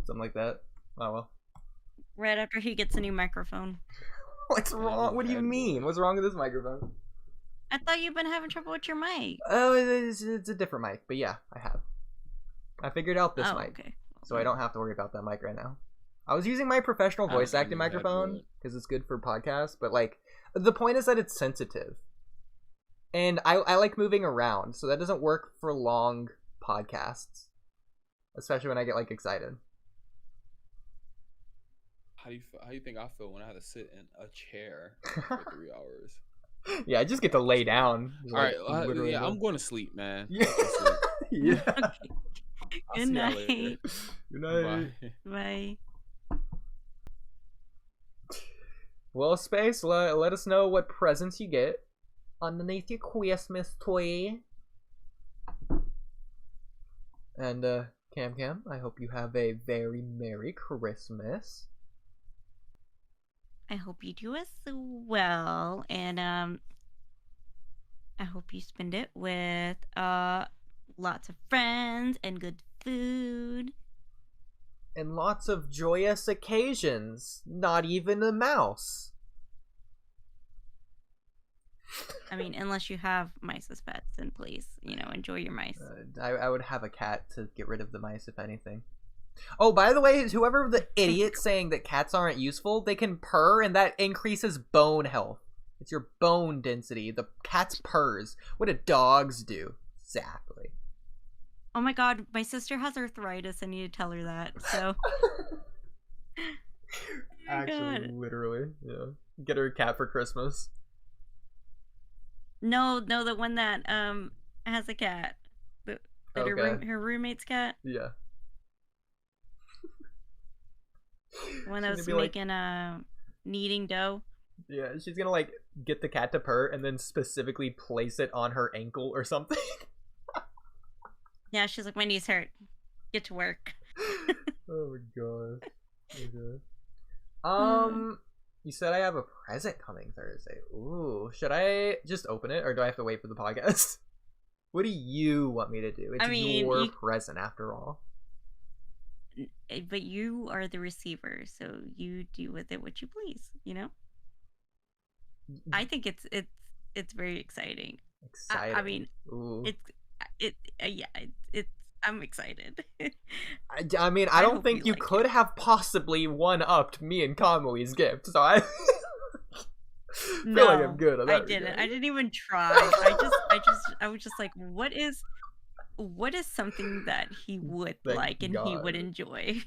something like that. Oh well. Right after he gets a new microphone. What's Yeah, wrong? What do you headboard. mean? What's wrong with this microphone? I thought you've been having trouble with your mic. Oh, it's a different mic, but yeah, I have. I figured out this Oh, mic, okay. so I don't have to worry about that mic right now. I was using my professional I don't voice need acting a headboard. microphone because it's good for podcasts, but like the point is that it's sensitive, and I like moving around, so that doesn't work for long podcasts, especially when I get like excited. How do you think I feel when I had to sit in a chair for 3 hours? Yeah, I just get to lay down. All right, literally. yeah, I'm going to sleep, man. Yeah. Yeah. I'll Good see y'all night. later. Good night. Bye. Bye. Well, Space, let us know what presents you get underneath your Christmas tree. And, Cam, I hope you have a very Merry Christmas. I hope you do as well, and I hope you spend it with lots of friends and good food. And lots of joyous occasions. Not even a mouse. I mean, unless you have mice as pets, then please, enjoy your mice. I would have a cat to get rid of the mice, if anything. Oh, by the way, whoever the idiot saying that cats aren't useful, they can purr and that increases bone health. It's your bone density. The cat's purrs. What do dogs do? Exactly. Oh my god, my sister has arthritis. I need to tell her that. So. Actually, literally, yeah. Get her a cat for Christmas. No, the one that has a cat. Her roommate's cat. Yeah. The one that was making kneading dough. Yeah, she's gonna like get the cat to purr and then specifically place it on her ankle or something. Yeah, she's like, my knees hurt. Get to work. Oh my god. Okay. You said I have a present coming Thursday. Ooh, should I just open it or do I have to wait for the podcast? What do you want me to do? It's your present after all. But you are the receiver, so you do with it what you please, you know? I think it's very exciting. Exciting. I mean, ooh. I'm excited. I mean, I don't think you could have possibly one-upped me and Kamali's gift, so I feel like I'm good on that. I didn't even try. I was just like, what is something that he would like and he would enjoy?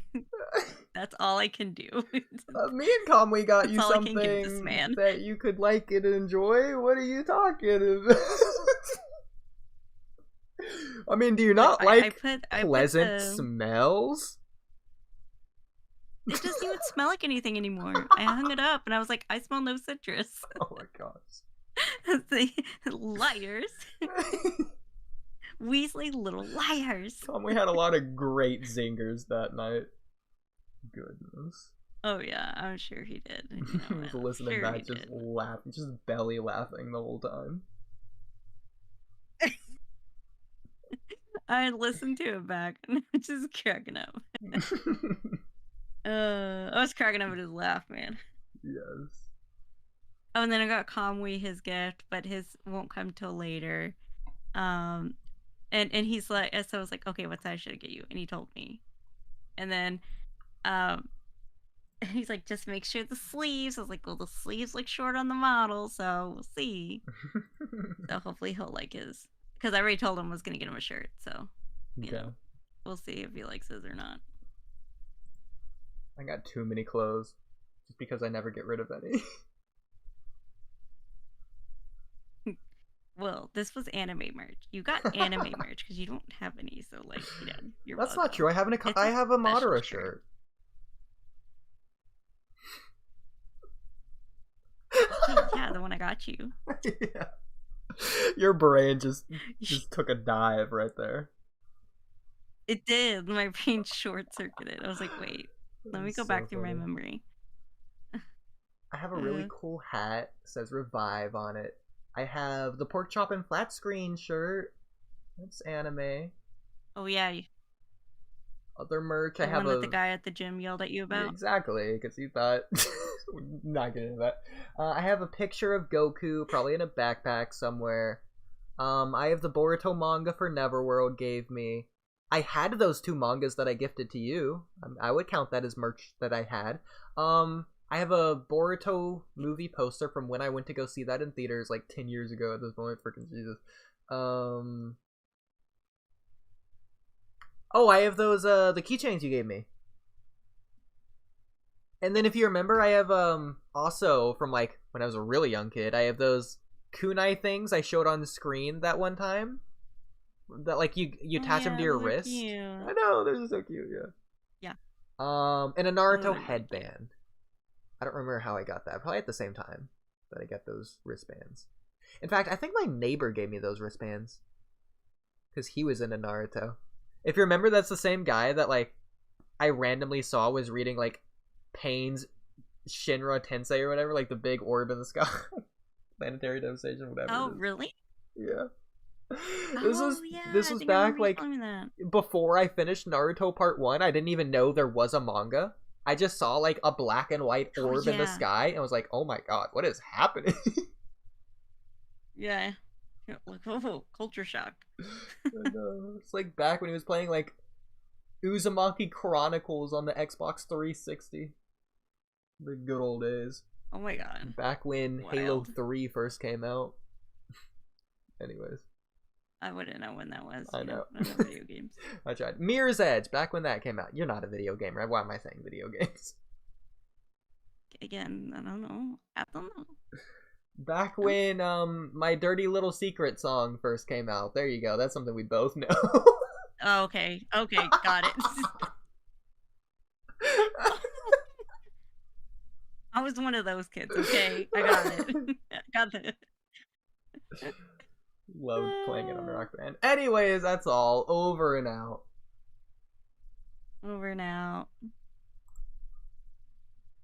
That's all I can do. Me and Kamui got you something that you could like and enjoy. What are you talking about? I mean, do you not like pleasant smells? It doesn't even smell like anything anymore. I hung it up and I was like, I smell no citrus. Oh my gosh. The liars. Weasley little liars. We had a lot of great zingers that night. Goodness. Oh yeah, I'm sure he did. You know, just listening back, just laughing, just belly laughing the whole time. I listened to it back and I was just cracking up. I was cracking up at his laugh, man. Yes. Oh, and then I got Kamui his gift, but his won't come till later. And he's like, so I was like, okay, what size should I get you? And he told me. And then he's like, just make sure the sleeves. I was like, well, the sleeves look short on the model, so we'll see. So hopefully he'll like his. Because I already told him I was going to get him a shirt, so, you know, we'll see if he likes his or not. I got too many clothes, just because I never get rid of any. Well, this was anime merch. You got anime merch, because you don't have any, so, like, you know, you're That's welcome. not true, I have a Madara shirt. Yeah, the one I got you. Yeah. Your brain just took a dive right there. It did. My brain short-circuited. I was like, wait, let me go back through my memory. I have a really cool hat. It says Revive on it. I have the Pork Chop and Flat Screen shirt. That's anime. Oh, yeah. Other merch. The one that the guy at the gym yelled at you about? Yeah, exactly, because he thought... Not getting into that. I have a picture of Goku, probably in a backpack somewhere. I have the Boruto manga for Neverworld gave me. I had those 2 mangas that I gifted to you. I would count that as merch that I had. I have a Boruto movie poster from when I went to go see that in theaters like 10 years ago at this point. Freaking Jesus. Oh, I have those, the keychains you gave me. And then if you remember, I have, also from, like, when I was a really young kid, I have those kunai things I showed on the screen that one time. That, like, you attach them to your wrist. Cute. I know, they're just so cute, yeah. Yeah. And a Naruto headband. I don't remember how I got that. Probably at the same time that I got those wristbands. In fact, I think my neighbor gave me those wristbands. Because he was into Naruto. If you remember, that's the same guy that, like, I randomly saw was reading, like, Pain's Shinra Tensei or whatever, like the big orb in the sky. Planetary devastation, whatever. Oh, really? Yeah. Yeah, this was back, like, before I finished Naruto Part 1. I didn't even know there was a manga. I just saw, like, a black and white orb in the sky, and was like, oh my god, what is happening? Yeah. Like, oh, culture shock. I know. It's like back when he was playing, like, Uzumaki Chronicles on the Xbox 360. The good old days. Oh my god. Back when Wild. Halo 3 first came out. Anyways. I wouldn't know when that was. I know. I don't know video games. I tried. Mirror's Edge, back when that came out. You're not a video gamer. Why am I saying video games? Again, I don't know. I don't know. Back when My Dirty Little Secret song first came out. There you go. That's something we both know. Oh, okay. Okay, got it. I was one of those kids, okay? I got it. Got it. Loved playing it on Rock Band. Anyways, that's all. Over and out. Over now.